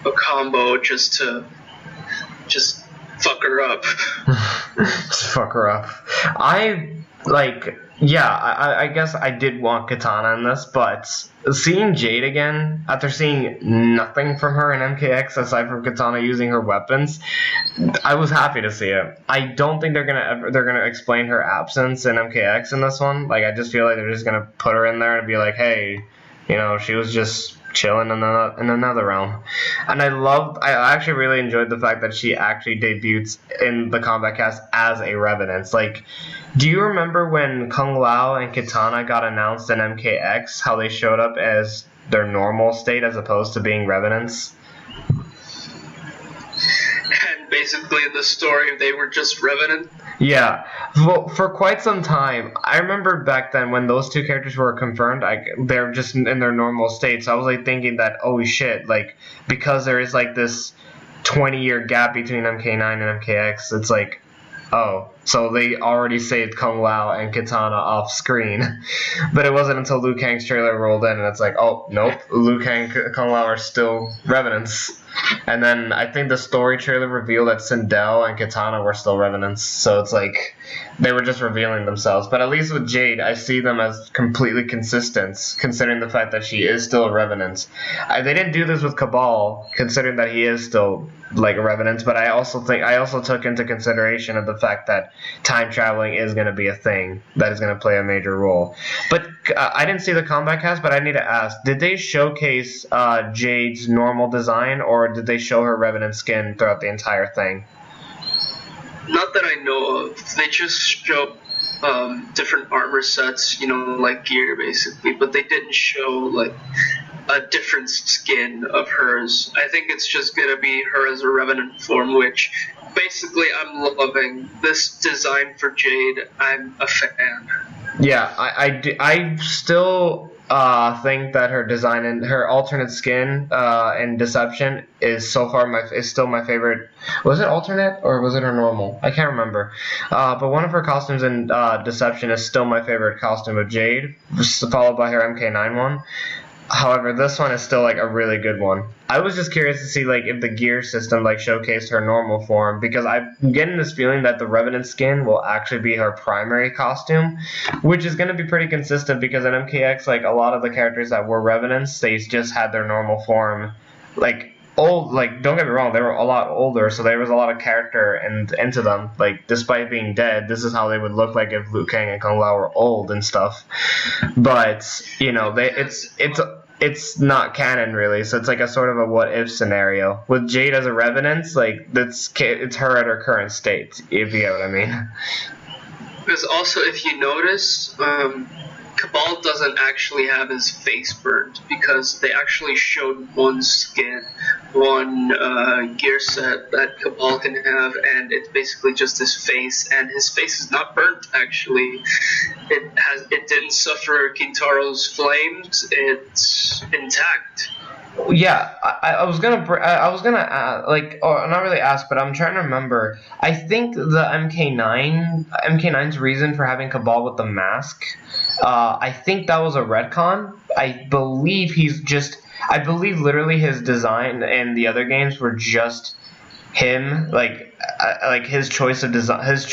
a combo just to just fuck her up. Just fuck her up. I guess I did want Katana in this, but seeing Jade again, after seeing nothing from her in MKX aside from Katana using her weapons, I was happy to see it. I don't think they're gonna explain her absence in MKX in this one. Like, I just feel like they're just gonna put her in there and be like, hey, she was just chilling in another realm. And I actually really enjoyed the fact that she actually debuts in the Combat Cast as a Revenant. Like, do you remember when Kung Lao and Katana got announced in MKX, how they showed up as their normal state as opposed to being Revenants? And basically in the story, they were just Revenant. Yeah, well, for quite some time, I remember back then when those two characters were confirmed, they're just in their normal state. So I was like thinking that, oh shit, like, because there is like this 20-year gap between MK9 and MKX, it's like, oh, so they already saved Kung Lao and Katana off screen. But it wasn't until Liu Kang's trailer rolled in and it's like, oh, nope, Liu Kang and Kung Lao are still Revenants. And then I think the story trailer revealed that Sindel and Katana were still Revenants. So it's like they were just revealing themselves. But at least with Jade, I see them as completely consistent, considering the fact that she is still a Revenant. They didn't do this with Kabal, considering that he is still like a Revenant. But I also took into consideration of the fact that time traveling is going to be a thing that is going to play a major role. But I didn't see the Combat Cast, but I need to ask, did they showcase Jade's normal design, or did they show her Revenant skin throughout the entire thing? Not that I know of. They just show different armor sets, like gear basically, but they didn't show like a different skin of hers. I think it's just gonna be her as a Revenant form, which basically I'm loving. This design for Jade, I'm a fan. Yeah, I still think that her design and her alternate skin in Deception is so far is still my favorite. Was it alternate or was it her normal? I can't remember. But one of her costumes in Deception is still my favorite costume of Jade, followed by her MK9 one. However, this one is still like a really good one. I was just curious to see like if the gear system like showcased her normal form, because I'm getting this feeling that the Revenant skin will actually be her primary costume, which is going to be pretty consistent because in MKX, like a lot of the characters that were Revenants, they just had their normal form. Like old, like don't get me wrong, they were a lot older, so there was a lot of character into them. Like despite being dead, this is how they would look like if Liu Kang and Kung Lao were old and stuff. But it's not canon really, so it's like a sort of a what if scenario with Jade as a Revenant. Like it's her at her current state, if you get what I mean. Because also, if you notice, Kabal doesn't actually have his face burnt because they actually showed one skin, one gear set that Kabal can have, and it's basically just his face, and his face is not burnt actually. It didn't suffer Kintaro's flames. It's intact. Yeah, I was gonna not really ask, but I'm trying to remember. I think the MK9's reason for having Kabal with the mask, I think that was a retcon. I believe literally his design in the other games were just him, like his choice of design, his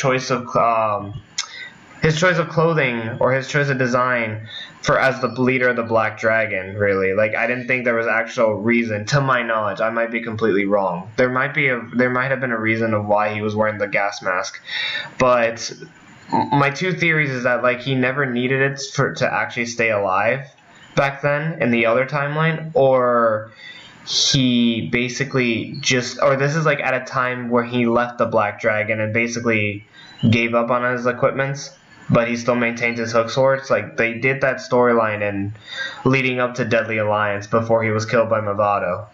his choice of clothing or his choice of design for as the leader of the Black Dragon, really. Like, I didn't think there was actual reason, to my knowledge. I might be completely wrong. There might have been a reason of why he was wearing the gas mask. But my two theories is that, like, he never needed it to actually stay alive back then in the other timeline, or he basically or this is like at a time where he left the Black Dragon and basically gave up on his equipment, but he still maintains his hook swords. Like, they did that storyline in leading up to Deadly Alliance before he was killed by Movado.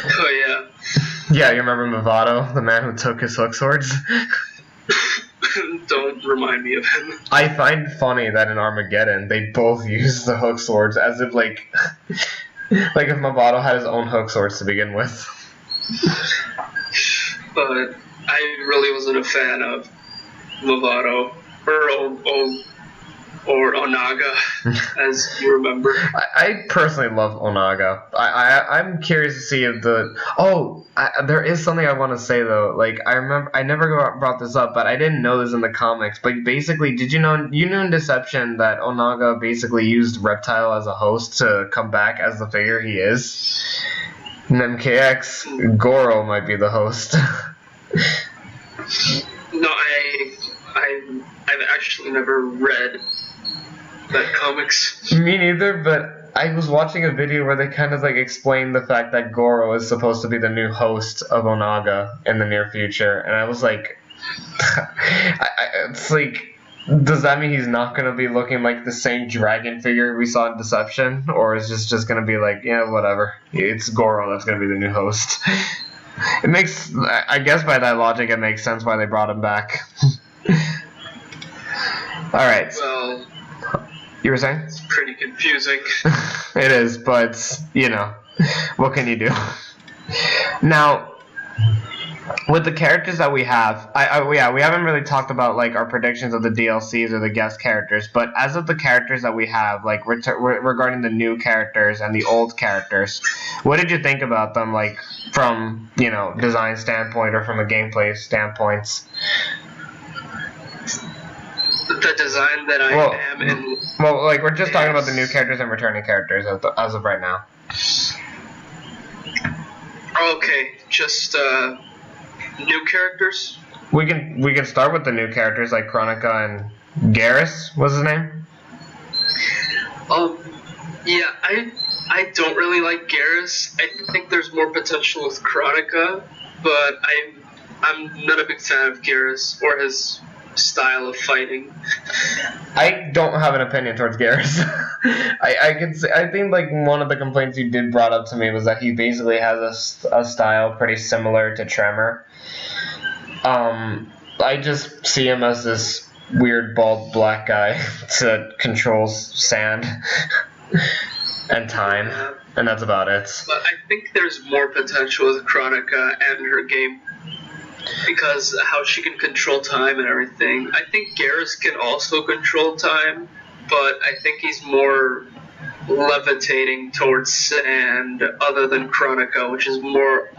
Oh yeah. Yeah, you remember Movado, the man who took his hook swords? Don't remind me of him. I find funny that in Armageddon they both use the hook swords as if like like if Movado had his own hook swords to begin with. But I really wasn't a fan of Movado or Onaga, as you remember. I personally love Onaga. I'm curious to see if there is something I want to say though. Like, I remember I never brought this up, but I didn't know this in the comics. But basically, you knew in Deception that Onaga basically used Reptile as a host to come back as the figure he is? In MKX, Goro might be the host. No, I've actually never read that comics. Me neither, but I was watching a video where they kind of like explained the fact that Goro is supposed to be the new host of Onaga in the near future, and I was like, it's like, does that mean he's not going to be looking like the same dragon figure we saw in Deception, or is this just going to be like, yeah, whatever, it's Goro that's going to be the new host? It makes, I guess by that logic, it makes sense why they brought him back. Alright. Well, you were saying? It's pretty confusing. It is, but, you know, what can you do? Now, with the characters that we have, we haven't really talked about, like, our predictions of the DLCs or the guest characters, but as of the characters that we have, like, regarding the new characters and the old characters, what did you think about them, like, from, you know, design standpoint or from a gameplay standpoint? The design that I am in... Well, like, we're just talking about the new characters and returning characters as of right now. Okay, just, new characters? We can start with the new characters, like Kronika and Geras, what's his name? Yeah, I don't really like Geras. I think there's more potential with Kronika, but I'm not a big fan of Geras or his style of fighting. I don't have an opinion towards Geras. I think like one of the complaints you did brought up to me was that he basically has a style pretty similar to Tremor. I just see him as this weird bald black guy that controls sand and time, and that's about it. But I think there's more potential with Kronika and her game, because how she can control time and everything. I think Geras can also control time, but I think he's more levitating towards sand other than Kronika, which is more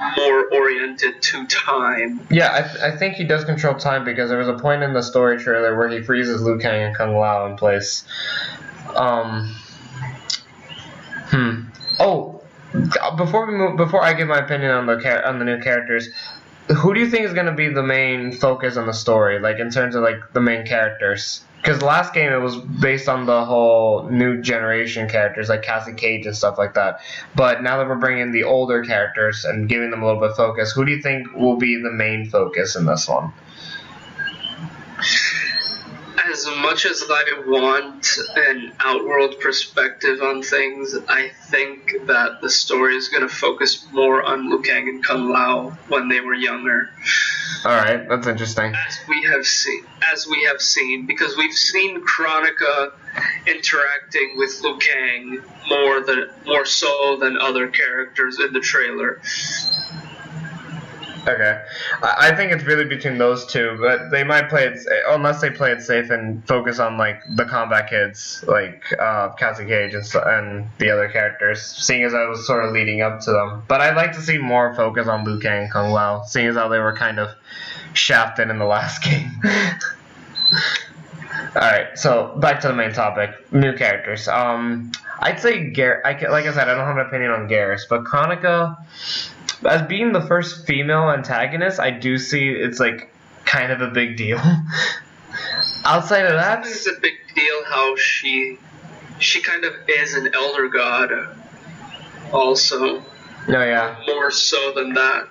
oriented to time. Yeah, I think he does control time, because there was a point in the story trailer where he freezes Liu Kang and Kung Lao in place. Oh, before I give my opinion on the new characters, who do you think is going to be the main focus on the story, like in terms of like the main characters? Because last game it was based on the whole new generation characters like Cassie Cage and stuff like that. But now that we're bringing the older characters and giving them a little bit of focus, who do you think will be the main focus in this one? As much as I want an outworld perspective on things, I think that the story is going to focus more on Liu Kang and Kung Lao when they were younger. Alright, that's interesting. As we have seen, because we've seen Kronika interacting with Liu Kang more so than other characters in the trailer. Okay. I think it's really between those two, but they might play it, unless they play it safe and focus on like the combat kids, like Cassie Cage and the other characters, seeing as I was sort of leading up to them. But I'd like to see more focus on Liu Kang and Kung Lao, seeing as how they were kind of shafted in the last game. Alright, so back to the main topic. New characters. I'd say like I said, I don't have an opinion on Geras, but Chronica, as being the first female antagonist, I do see it's like kind of a big deal. Outside of that, it's a big deal how she kind of is an elder god also. Oh yeah. More so than that.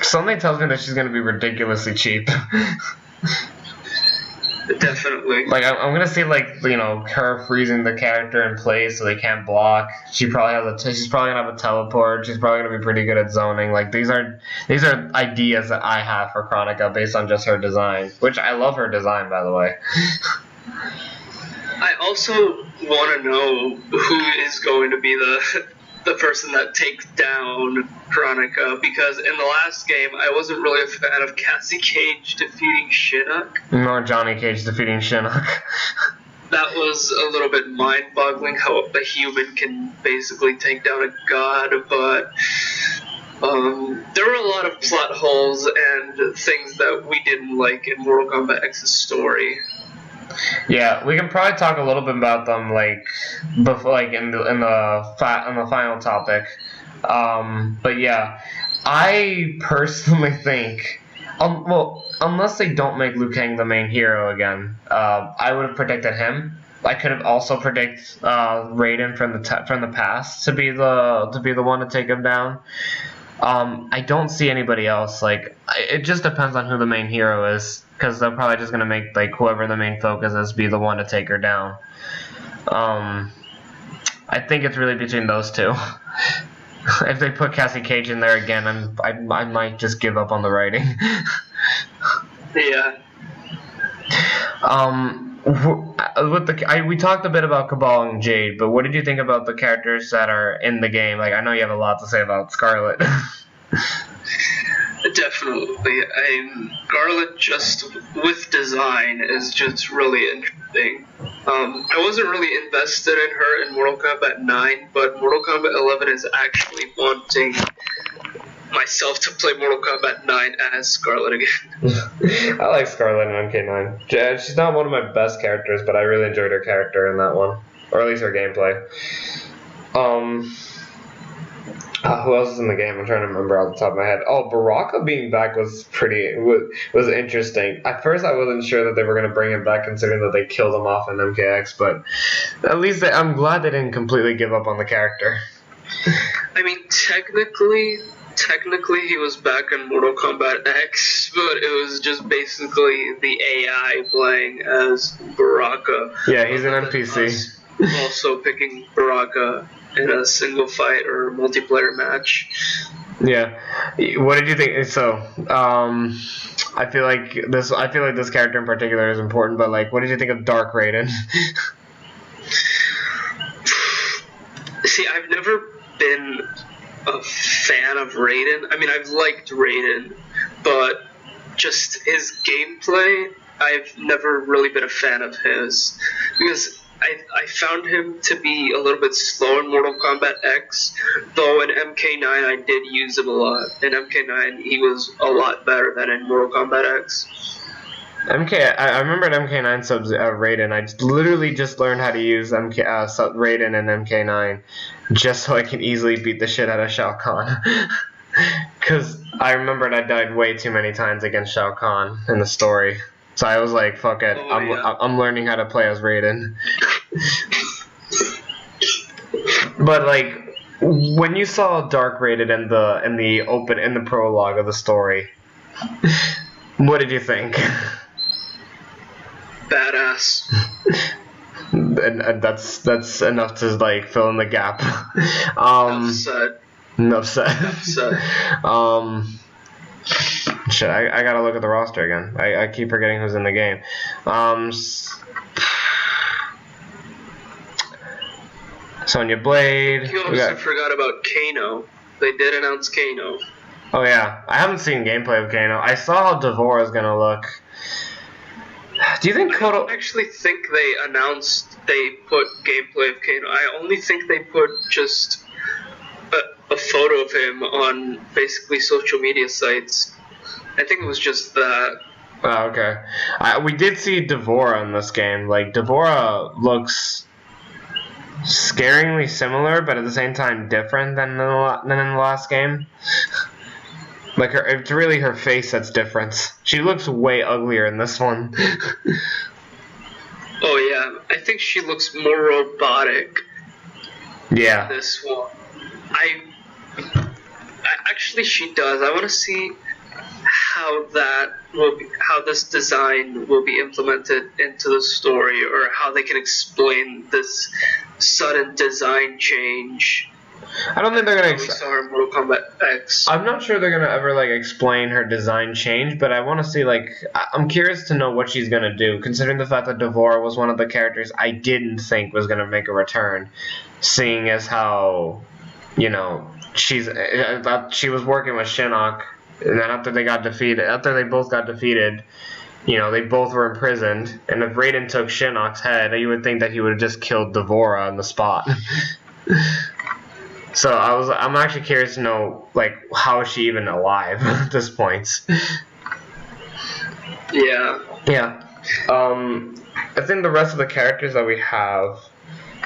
Something tells me that she's gonna be ridiculously cheap. Definitely. Like I'm gonna see her freezing the character in place so they can't block. She's probably gonna have a teleport. She's probably gonna be pretty good at zoning. Like these are ideas that I have for Chronica based on just her design, which I love her design, by the way. I also want to know who is going to be the person that takes down Chronica, because in the last game I wasn't really a fan of Cassie Cage defeating Shinnok. Nor Johnny Cage defeating Shinnok. That was a little bit mind-boggling how a human can basically take down a god, but there were a lot of plot holes and things that we didn't like in Mortal Kombat X's story. Yeah, we can probably talk a little bit about them before, in the final topic. But yeah, I personally think, unless they don't make Liu Kang the main hero again, I would have predicted him. I could have also predicted Raiden from the past to be the one to take him down. I don't see anybody else. It just depends on who the main hero is, because they're probably just gonna make whoever the main focus is be the one to take her down. I think it's really between those two. If they put Cassie Cage in there again, I might just give up on the writing. Yeah. We talked a bit about Kabal and Jade, but what did you think about the characters that are in the game? I know you have a lot to say about Scarlet. Definitely. Scarlet, just with design, is just really interesting. I wasn't really invested in her in Mortal Kombat 9, but Mortal Kombat 11 is actually wanting myself to play Mortal Kombat 9 as Scarlet again. I like Scarlet in MK9. She's not one of my best characters, but I really enjoyed her character in that one, or at least her gameplay. Who else is in the game? I'm trying to remember off the top of my head. Oh, Baraka being back was interesting. At first, I wasn't sure that they were going to bring him back, considering that they killed him off in MKX. But at least I'm glad they didn't completely give up on the character. I mean, technically he was back in Mortal Kombat X, but it was just basically the AI playing as Baraka. Yeah, he's an NPC. Also picking Baraka in a single fight or multiplayer match. Yeah. What did you think? So, I feel like this character in particular is important, but what did you think of Dark Raiden? See, I've never been a fan of Raiden. I mean, I've liked Raiden, but just his gameplay, I've never really been a fan of his, because I found him to be a little bit slow in Mortal Kombat X, though in MK9 I did use him a lot. In MK9 he was a lot better than in Mortal Kombat X. I remember at MK9 subs Raiden, I literally just learned how to use Raiden in MK9 just so I can easily beat the shit out of Shao Kahn. Because I remembered I died way too many times against Shao Kahn in the story. So I was like, fuck it, I'm learning how to play as Raiden. But when you saw Dark Raiden in the prologue of the story, what did you think? Badass. And that's enough to fill in the gap. Enough said. Shit, I gotta look at the roster again. I keep forgetting who's in the game. Sonya Blade. You also forgot about Kano. They did announce Kano. Oh yeah, I haven't seen gameplay of Kano. I saw how Devora's gonna look. Do you think KOTH? I actually think they put gameplay of Kano. I only think they put just a photo of him on basically social media sites. I think it was just that. Oh, okay. We did see Devora in this game. Like, Devora looks scaringly similar, but at the same time different than in the last game. Like, it's really her face that's different. She looks way uglier in this one. Oh yeah, I think she looks more robotic. Yeah. In this one, actually she does. I want to see how this design will be implemented into the story, or how they can explain this sudden design change. I don't think they're gonna. We saw her in Mortal Kombat X. I'm not sure they're gonna ever like explain her design change, but I want to see like I'm curious to know what she's gonna do, considering the fact that Devora was one of the characters I didn't think was gonna make a return, seeing as how, you know, she was working with Shinnok, and then after they both got defeated, you know, they both were imprisoned, and if Raiden took Shinnok's head, you would think that he would have just killed Devora on the spot. So I'm actually curious to know, like, how is she even alive at this point? Yeah. Yeah. I think the rest of the characters that we have,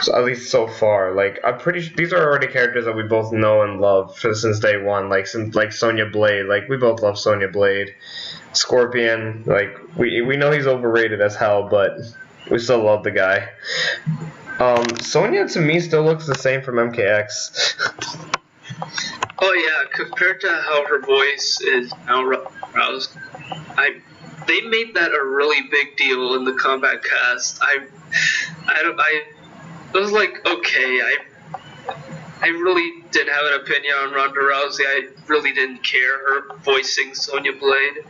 so at least so far, like, I'm pretty sure these are already characters that we both know and love since day one. Like Sonya Blade, like we both love Sonya Blade. Scorpion, like we know he's overrated as hell, but we still love the guy. Sonya to me still looks the same from MKX. Oh yeah, compared to how her voice is now roused, they made that a really big deal in the combat cast. I was like, okay, I really didn't have an opinion on Ronda Rousey. I really didn't care her voicing Sonya Blade.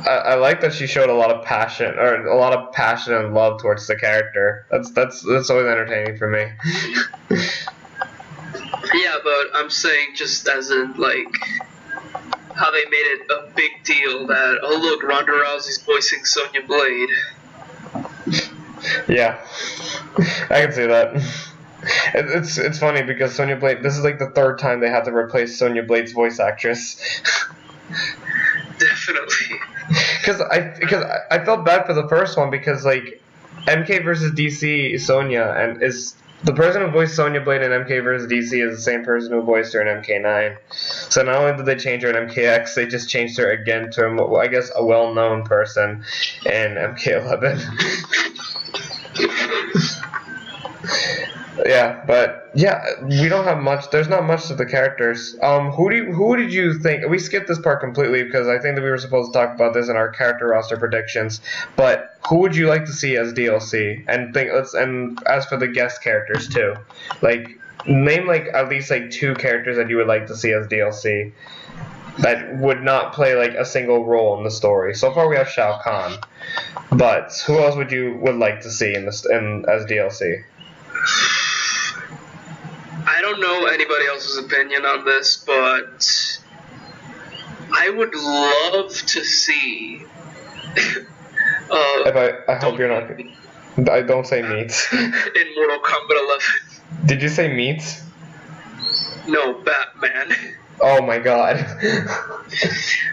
I like that she showed a lot of passion and love towards the character. That's always entertaining for me. Yeah, but I'm saying just as in like how they made it a big deal that, oh look, Ronda Rousey's voicing Sonya Blade. Yeah, I can see that. It's funny because Sonya Blade. This is like the third time they had to replace Sonya Blade's voice actress. Definitely. Because I felt bad for the first one because like MK versus DC Sonya and is the person who voiced Sonya Blade in MK versus DC is the same person who voiced her in MK9. So not only did they change her in MKX, they just changed her again to I guess a well-known person in MK11. Yeah, but yeah, we don't have much. There's not much to the characters. Who did you think? We skipped this part completely because I think that we were supposed to talk about this in our character roster predictions. But who would you like to see as DLC? And as for the guest characters too, like name like at least like 2 characters that you would like to see as DLC that would not play like a single role in the story. So far we have Shao Kahn, but who else would like to see as DLC? I don't know anybody else's opinion on this, but I would love to see. I hope you're not. I don't say meat. In Mortal Kombat 11. Did you say meat? No, Batman. Oh my god.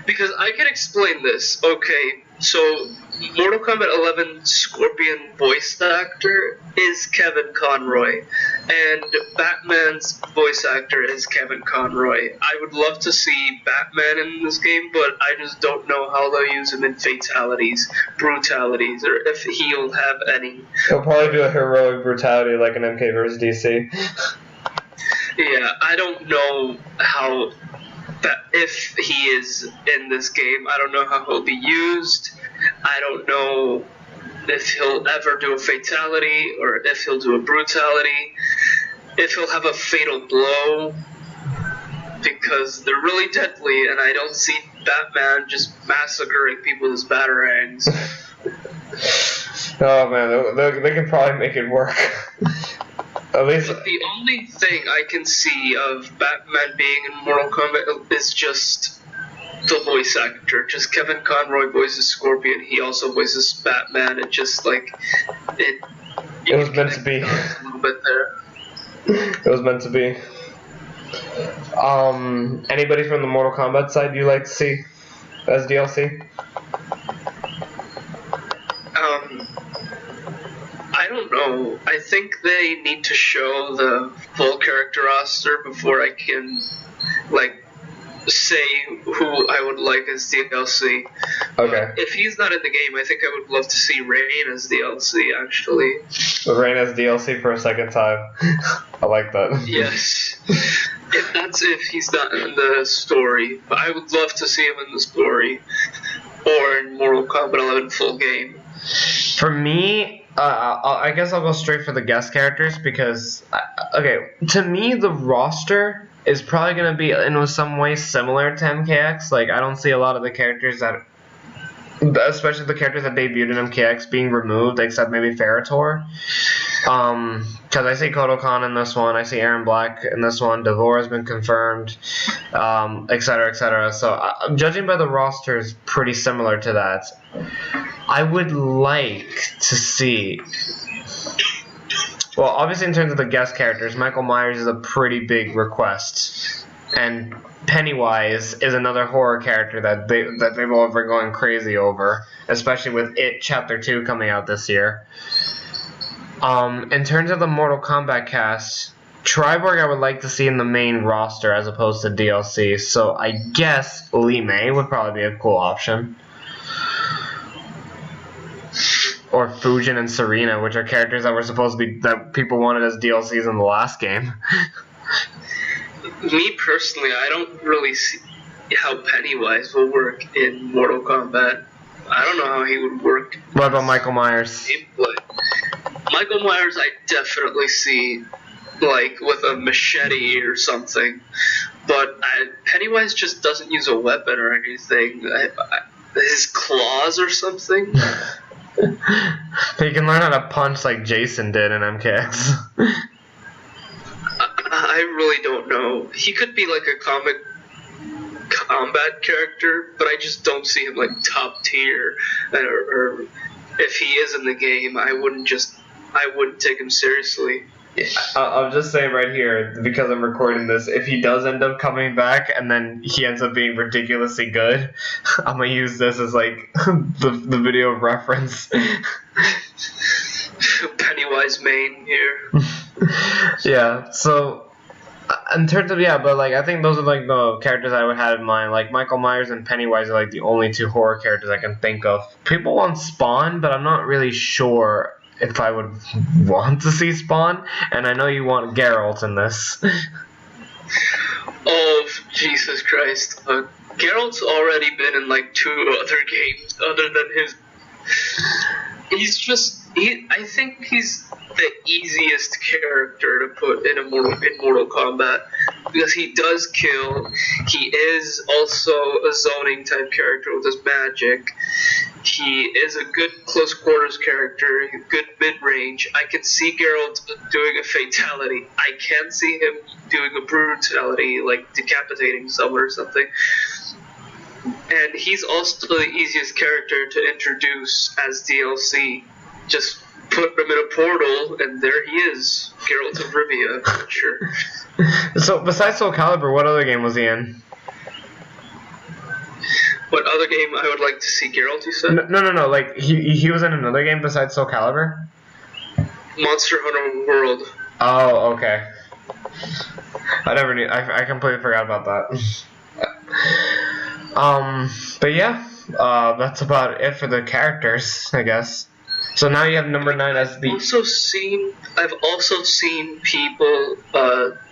Because I can explain this. Okay, so Mortal Kombat 11 Scorpion voice actor is Kevin Conroy, and Batman's voice actor is Kevin Conroy. I would love to see Batman in this game, but I just don't know how they'll use him in fatalities, brutalities, or if he'll have any. He'll probably do a heroic brutality like an MK vs DC. Yeah, I don't know how if he is in this game. I don't know how he'll be used. I don't know if he'll ever do a fatality or if he'll do a brutality. If he'll have a fatal blow, because they're really deadly, and I don't see Batman just massacring people with his batarangs. Oh man, they can probably make it work. At least. But the only thing I can see of Batman being in Mortal Kombat is just the voice actor. Just Kevin Conroy voices Scorpion. He also voices Batman. It just like it was meant to be. A little bit there. It was meant to be. Anybody from the Mortal Kombat side you like to see as DLC? I think they need to show the full character roster before I can, like, say who I would like as DLC. Okay. If he's not in the game, I think I would love to see Rain as DLC, actually. Rain as DLC for a second time. I like that. Yes. If he's not in the story. But I would love to see him in the story. Or in Mortal Kombat 11 full game. For me, I guess I'll go straight for the guest characters because, okay, to me the roster is probably going to be in some way similar to MKX. Like, I don't see a lot of the characters that, especially the characters that debuted in MKX, being removed, except maybe Ferritor. Because I see Koto Khan in this one, I see Aaron Black in this one, Devore has been confirmed, etc., etc. So, judging by the roster is pretty similar to that. I would like to see... Well, obviously in terms of the guest characters, Michael Myers is a pretty big request. And Pennywise is another horror character that they've all been going crazy over, especially with It Chapter 2 coming out this year. In terms of the Mortal Kombat cast, Triborg I would like to see in the main roster as opposed to DLC, so I guess Lee May would probably be a cool option. Or Fujin and Serena, which are characters that were supposed to be, that people wanted as DLCs in the last game. Me personally, I don't really see how Pennywise will work in Mortal Kombat. I don't know how he would work. What about Michael Myers? Michael Myers, I definitely see, like, with a machete or something. But Pennywise just doesn't use a weapon or anything. His claws or something? He can learn how to punch like Jason did in MKX. I really don't know. He could be like a comic combat character, but I just don't see him like top tier. Or if he is in the game, I wouldn't take him seriously. I'll just say right here, because I'm recording this, if he does end up coming back and then he ends up being ridiculously good, I'm going to use this as like the video of reference. Pennywise main here. Yeah, so in terms of, but like I think those are like the characters I would have in mind. Like Michael Myers and Pennywise are like the only two horror characters I can think of. People want Spawn, but I'm not really sure if I would want to see Spawn, and I know you want Geralt in this. Oh, Jesus Christ. Geralt's already been in like 2 other games other than his... I think he's the easiest character to put in Mortal Kombat because he does kill. He is also a zoning type character with his magic. He is a good close quarters character, good mid range. I can see Geralt doing a fatality. I can see him doing a brutality, like decapitating someone or something. And he's also the easiest character to introduce as DLC. Just put him in a portal, and there he is, Geralt of Rivia. Sure. So, besides Soul Calibur, what other game was he in? What other game I would like to see Geralt, you said? No. Like, he was in another game besides Soul Calibur? Monster Hunter World. Oh, okay. I never knew. I completely forgot about that. But yeah, that's about it for the characters, I guess. So now you have number 9 as the... I've also seen people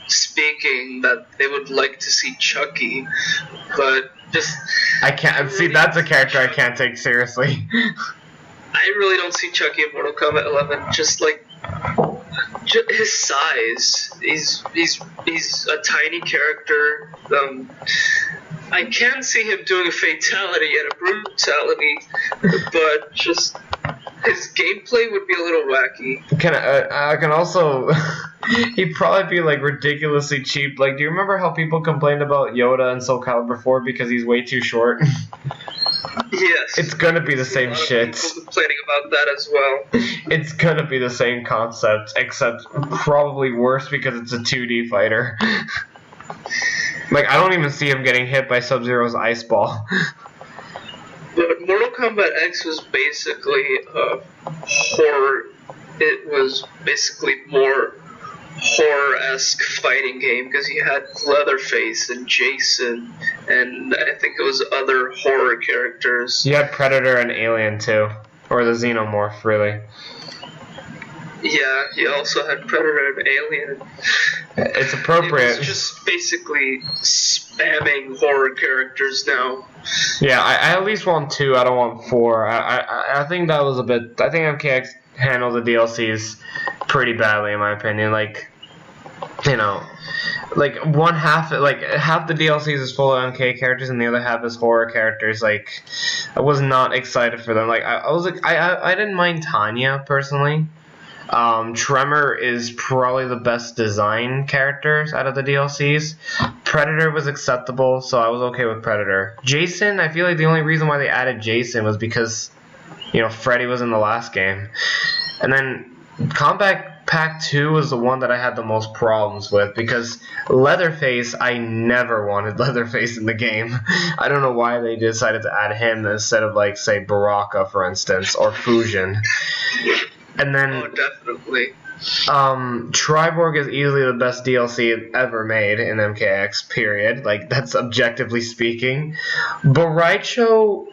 speaking that they would like to see Chucky, but just... I can't... See, that's a character I can't take seriously. I really don't see Chucky in Mortal Kombat 11. Just like... his size. He's a tiny character. I can see him doing a fatality and a brutality, but just... his gameplay would be a little wacky. I can also... he'd probably be, like, ridiculously cheap. Like, do you remember how people complained about Yoda in Soul Calibur 4 because he's way too short? Yes. It's gonna be the same shit. People complaining about that as well. It's gonna be the same concept, except probably worse because it's a 2D fighter. Like, I don't even see him getting hit by Sub-Zero's ice ball. But Mortal Kombat X was basically a horror it was basically more horror-esque fighting game because you had Leatherface and Jason, and I think it was other horror characters. You had Predator and Alien too, or the Xenomorph, really. Yeah, you also had Predator and Alien. It's appropriate. It was just basically spamming horror characters now. Yeah, I at least want 2. I don't want 4. I think that was a bit. I think MKX handled the DLCs pretty badly, in my opinion. Like, you know, like half the DLCs is full of MK characters and the other half is horror characters. Like, I was not excited for them. Like, I was like, I didn't mind Tanya personally. Tremor is probably the best design characters out of the DLCs. Predator was acceptable, so I was okay with Predator. Jason, I feel like the only reason why they added Jason was because, you know, Freddy was in the last game. And then Combat Pack 2 was the one that I had the most problems with because Leatherface, I never wanted Leatherface in the game. I don't know why they decided to add him instead of, like, say, Baraka, for instance, or Fusion. And then, definitely. Triborg is easily the best DLC ever made in MKX, period. Like, that's objectively speaking. Baraicho,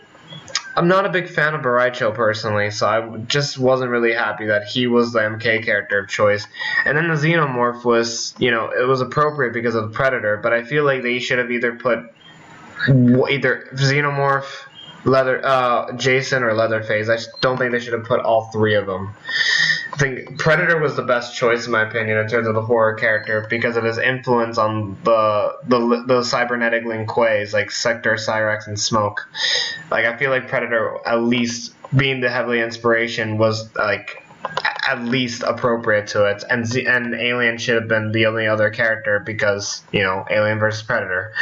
I'm not a big fan of Baraicho personally, so I just wasn't really happy that he was the MK character of choice. And then the Xenomorph was, you know, it was appropriate because of the Predator, but I feel like they should have either put either Xenomorph, Jason, or Leatherface. I don't think they should have put all 3 of them. I think Predator was the best choice in my opinion in terms of the horror character because of his influence on the cybernetic Lin Kueis like Sector, Cyrax, and Smoke. Like, I feel like Predator, at least being the heavily inspiration, was like at least appropriate to it, and Alien should have been the only other character because, you know, Alien versus Predator.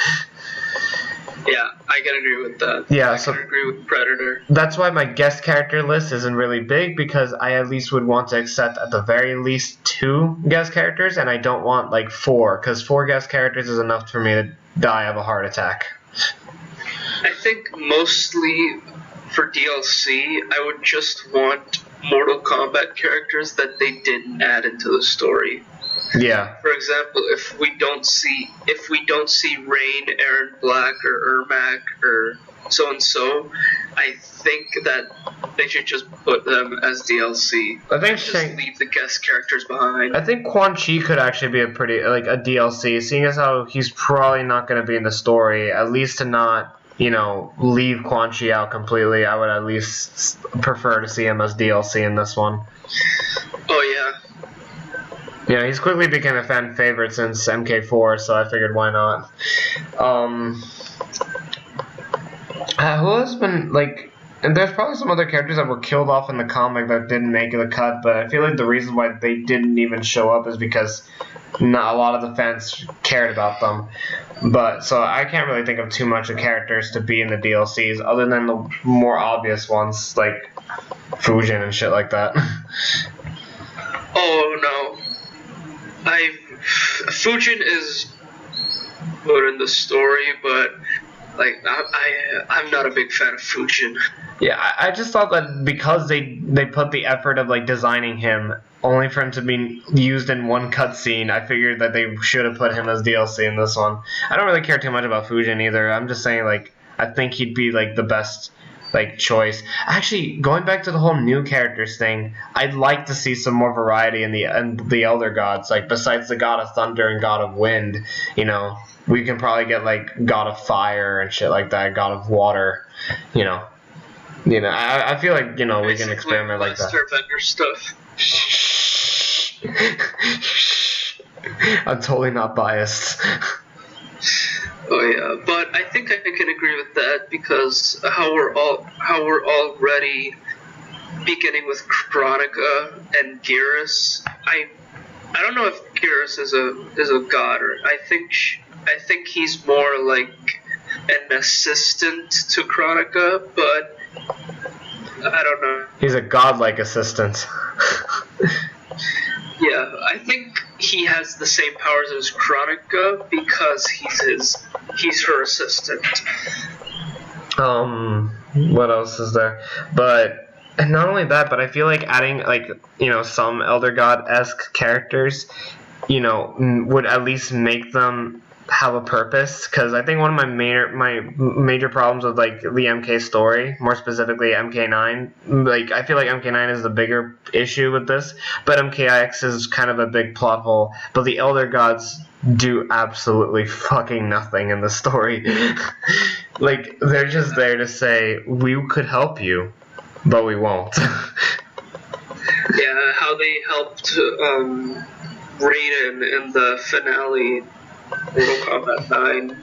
Yeah, I can agree with that. Yeah, I can agree with Predator. That's why my guest character list isn't really big, because I at least would want to accept at the very least 2 guest characters, and I don't want like 4, because 4 guest characters is enough for me to die of a heart attack. I think mostly for DLC, I would just want Mortal Kombat characters that they didn't add into the story. Yeah. For example, if we don't see Rain, Aaron Black, or Ermac, or so and so, I think that they should just put them as DLC. I think just leave the guest characters behind. I think Quan Chi could actually be a pretty a DLC, seeing as how he's probably not going to be in the story. At least to not, you know, leave Quan Chi out completely. I would at least prefer to see him as DLC in this one. Oh yeah. Yeah, he's quickly become a fan favorite since MK4, so I figured why not. Who has been, like, and there's probably some other characters that were killed off in the comic that didn't make the cut, but I feel like the reason why they didn't even show up is because not a lot of the fans cared about them. But, so I can't really think of too much of characters to be in the DLCs, other than the more obvious ones, like Fusion and shit like that. Oh, no. Fujin is good in the story, but like I'm not a big fan of Fujin. Yeah, I just thought that because they put the effort of like designing him only for him to be used in one cutscene, I figured that they should have put him as DLC in this one. I don't really care too much about Fujin either. I'm just saying, like, I think he'd be like the best like choice. Actually, going back to the whole new characters thing, I'd like to see some more variety in the Elder Gods. Like, besides the God of Thunder and God of Wind, you know, we can probably get like God of Fire and shit like that, God of Water, you know. I feel like, you know, we can experiment like that. Master Vendor stuff. I'm totally not biased. Oh yeah, but I think I can agree with that because how we're already beginning with Chronica and Geras. I don't know if Geras is a god, or I think he's more like an assistant to Chronica, but I don't know. He's a godlike assistant. Yeah, I think he has the same powers as Chronica because he's her assistant. What else is there? But And not only that, but I feel like adding some Elder God-esque characters, would at least make them have a purpose. Because I think one of my major problems with like the MK story, more specifically MK9, like I feel like MK9 is the bigger issue with this, but MKX is kind of a big plot hole. But the Elder Gods do absolutely fucking nothing in the story. Like they're just there to say we could help you, but we won't. Yeah, how they helped Raiden in the finale Mortal Kombat 9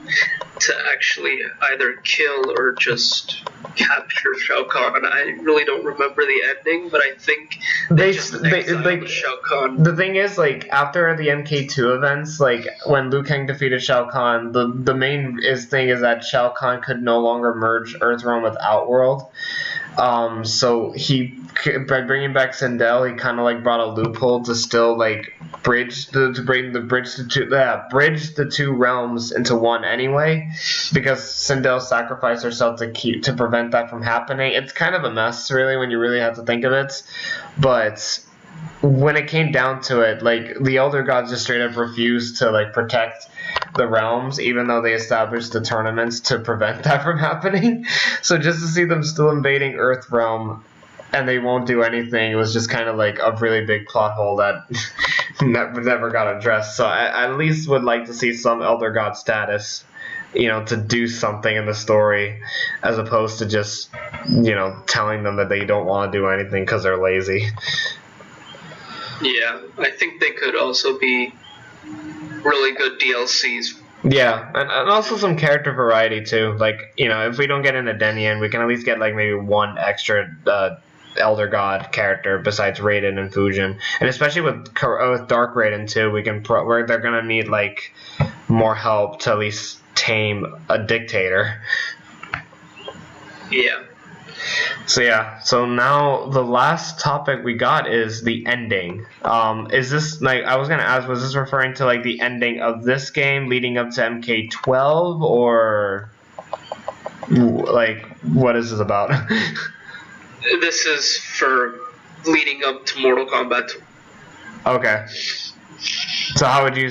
to actually either kill or just capture Shao Kahn. I really don't remember the ending, but I think they exiled Shao Kahn. The thing is, like, after the MK2 events, like, when Liu Kang defeated Shao Kahn, the main thing is that Shao Kahn could no longer merge Earthrealm with Outworld. So by bringing back Sindel, he kind of like brought a loophole to still like bridge the two realms into one anyway, because Sindel sacrificed herself to prevent that from happening. It's kind of a mess, really, when you really have to think of it. But when it came down to it, like the Elder Gods just straight up refused to like protect the realms, even though they established the tournaments to prevent that from happening. So just to see them still invading Earthrealm and they won't do anything, it was just kind of like a really big plot hole that never got addressed. So I at least would like to see some Elder God status, to do something in the story, as opposed to just, telling them that they don't want to do anything because they're lazy. Yeah, I think they could also be really good DLCs. Yeah, and also some character variety too. Like, if we don't get into Denian, we can at least get like maybe one extra Elder God character besides Raiden and Fujin. And especially with Dark Raiden too, where they're gonna need like more help to at least tame a dictator. Yeah. So now the last topic we got is the ending. Is this, like, I was gonna ask, was this referring to like the ending of this game leading up to MK12, or like what is this about? This is for leading up to Mortal Kombat. Okay. So how do you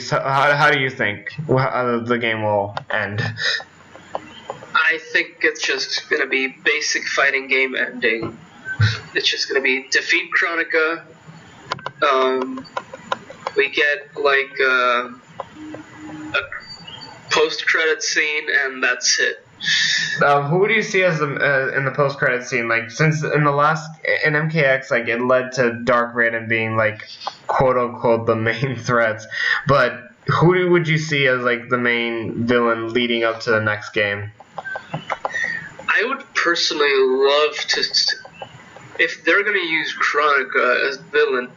think the game will end? I think it's just going to be basic fighting game ending. It's just going to be defeat Kronika. We get like a post-credit scene, and that's it. Who do you see as in the post-credit scene? Like, since in MKX, like, it led to Dark Raiden being like, quote unquote, the main threats. But who would you see as like the main villain leading up to the next game? I would personally love to, if they're going to use Kronika as villain,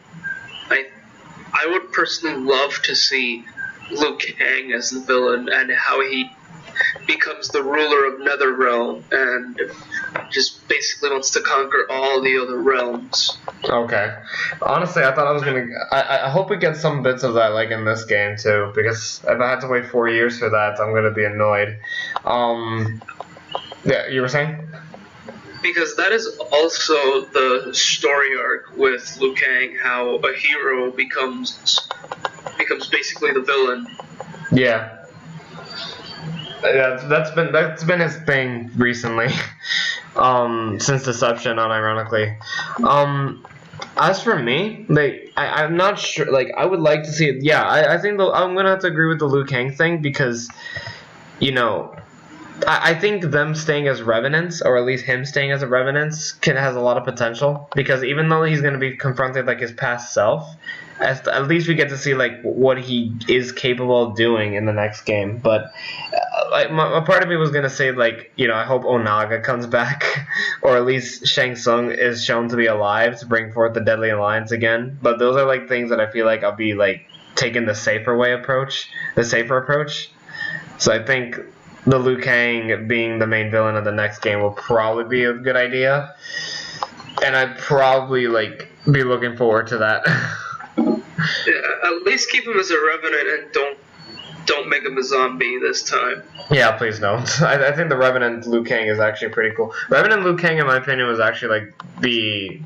I would personally love to see Liu Kang as the villain and how he becomes the ruler of Netherrealm and just basically wants to conquer all the other realms. Okay. Honestly, I thought I hope we get some bits of that like in this game too, because if I had to wait 4 years for that, I'm gonna be annoyed. Yeah, you were saying? Because that is also the story arc with Liu Kang, how a hero becomes basically the villain. Yeah. Yeah, that's been his thing recently, since Deception, unironically. As for me, like, I'm not sure. Like, I would like to see it. Yeah, I think I'm gonna have to agree with the Liu Kang thing, because, I think them staying as Revenants, or at least him staying as a Revenant, has a lot of potential, because even though he's gonna be confronted like his past self, at least we get to see like what he is capable of doing in the next game. But a part of me was gonna say, like, I hope Onaga comes back, or at least Shang Tsung is shown to be alive to bring forth the Deadly Alliance again. But those are like things that I feel like I'll be like taking the safer approach. So I think the Liu Kang being the main villain of the next game will probably be a good idea, and I'd probably like be looking forward to that. Yeah, at least keep him as a Revenant and don't make him a zombie this time. Yeah, please don't. I think the Revenant Liu Kang is actually pretty cool. Revenant Liu Kang, in my opinion, was actually like the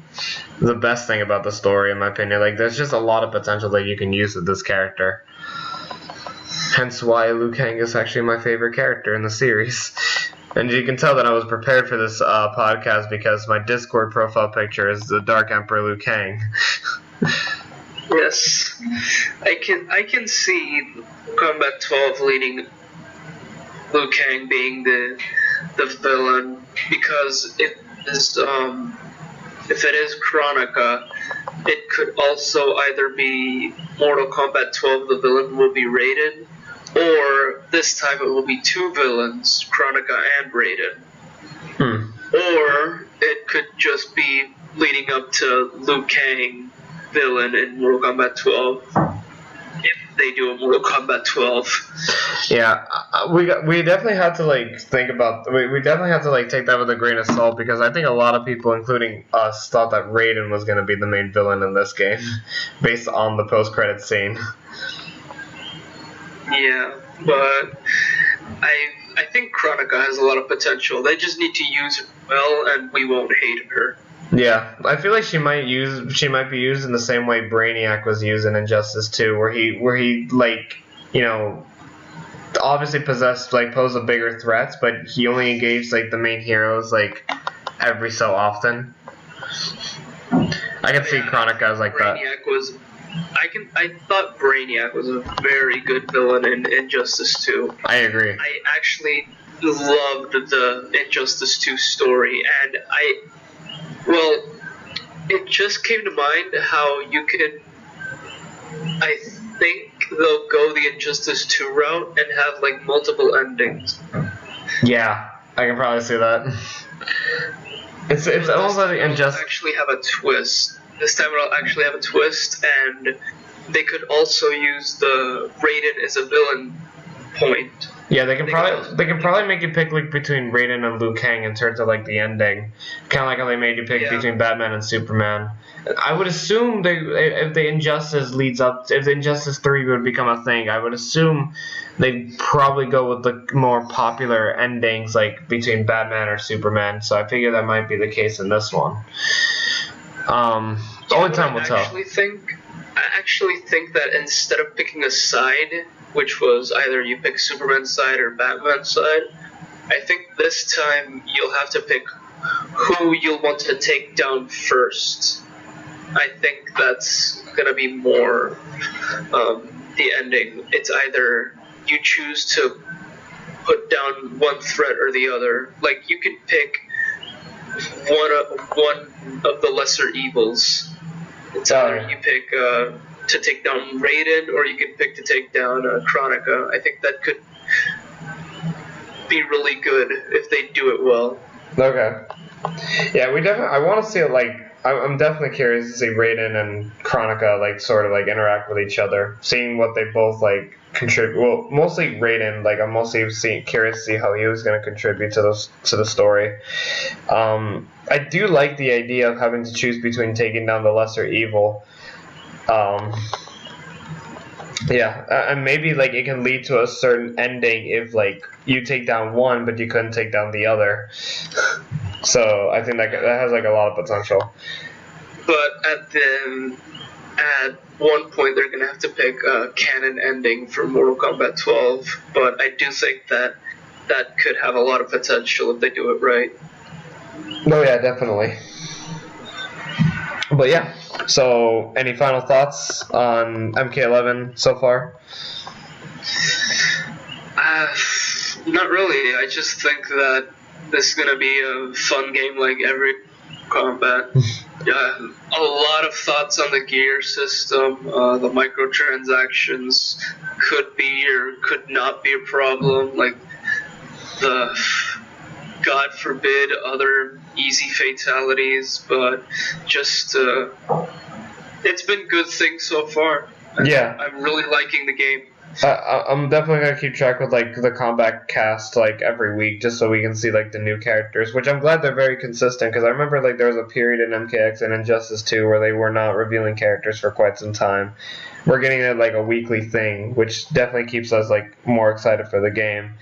best thing about the story, in my opinion. Like, there's just a lot of potential that you can use with this character. Hence why Liu Kang is actually my favorite character in the series. And you can tell that I was prepared for this podcast because my Discord profile picture is the Dark Emperor Liu Kang. Yes, I can see Combat 12 leading Liu Kang being the villain, because if it is Chronica, it could also either be Mortal Kombat 12, the villain will be Raiden, or this time it will be two villains, Chronica and Raiden. Or it could just be leading up to Liu Kang villain in Mortal Kombat 12, if they do a Mortal Kombat 12. Yeah, we definitely have to like think about, we definitely have to like take that with a grain of salt, because I think a lot of people, including us, thought that Raiden was going to be the main villain in this game based on the post-credit scene. Yeah, but I think Chronica has a lot of potential. They just need to use her well, and we won't hate her. Yeah, I feel like she might be used in the same way Brainiac was used in Injustice 2, where he like, you know, obviously posed a bigger threats, but he only engaged like the main heroes like every so often. I can see Chronica as like that. I thought Brainiac was a very good villain in Injustice 2. I agree. I actually loved the Injustice 2 story, and it just came to mind how you could, I think they'll go the Injustice 2 route and have like multiple endings. Yeah, I can probably see that. It's almost like Injustice actually have a twist. This time it'll actually have a twist, and they could also use the Raiden as a villain point. Yeah, they can probably make you pick like between Raiden and Liu Kang in terms of like the ending, kind of like how they made you pick between Batman and Superman. I would assume if the Injustice 3 would become a thing, I would assume they'd probably go with the more popular endings like between Batman or Superman. So I figure that might be the case in this one. Only time will tell. I actually think that instead of picking a side, which was either you pick Superman's side or Batman's side, I think this time you'll have to pick who you'll want to take down first. I think that's going to be more the ending. It's either you choose to put down one threat or the other. Like, you can pick one of the lesser evils. It's either you pick to take down Raiden, or you can pick to take down Chronica. I think that could be really good if they do it well. Okay. Yeah, I want to see it. Like, I'm definitely curious to see Raiden and Chronica like sort of like interact with each other, seeing what they both like contribute. Well, mostly Raiden. Like, I'm mostly curious to see how he was going to contribute to the story. I do like the idea of having to choose between taking down the lesser evil. Yeah, and maybe like it can lead to a certain ending if like you take down one but you couldn't take down the other. So I think that has like a lot of potential. But at one point they're gonna have to pick a canon ending for Mortal Kombat 12. But I do think that could have a lot of potential if they do it right. Oh yeah, definitely. But yeah, so any final thoughts on MK11 so far? Not really. I just think that this is going to be a fun game like every combat. A lot of thoughts on the gear system. The microtransactions could be or could not be a problem. Like, God forbid, other easy fatalities, but just it's been good things so far. Yeah, I'm really liking the game. I'm definitely gonna keep track with like the combat cast like every week, just so we can see like the new characters. Which I'm glad they're very consistent, because I remember like there was a period in MKX and Injustice 2 where they were not revealing characters for quite some time. We're getting it like a weekly thing, which definitely keeps us like more excited for the game.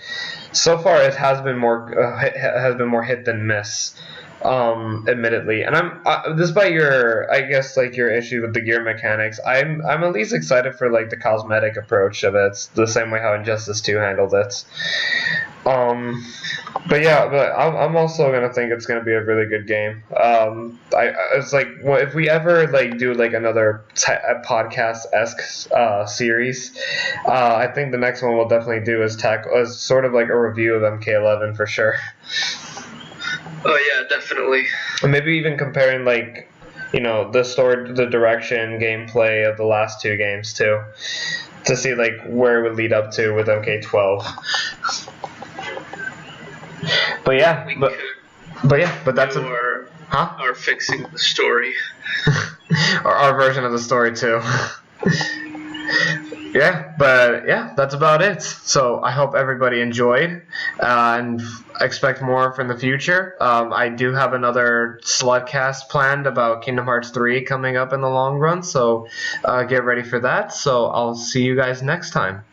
So far, it has been more hit than miss. Admittedly, and I'm despite your, I guess, like your issue with the gear mechanics, I'm at least excited for like the cosmetic approach of it. It's the same way how Injustice 2 handled it. But yeah, but I'm also gonna think it's gonna be a really good game. It's like, well, if we ever like do like another podcast-esque series, I think the next one we'll definitely do is sort of like a review of MK11 for sure. Oh yeah, definitely. And maybe even comparing like, the story, the direction, gameplay of the last two games too, to see like where it would lead up to with MK12. But yeah, but that's our fixing the story. our version of the story too. Yeah, but yeah, that's about it. So I hope everybody enjoyed, and expect more from the future. I do have another SlutCast planned about Kingdom Hearts 3 coming up in the long run, so get ready for that. So I'll see you guys next time.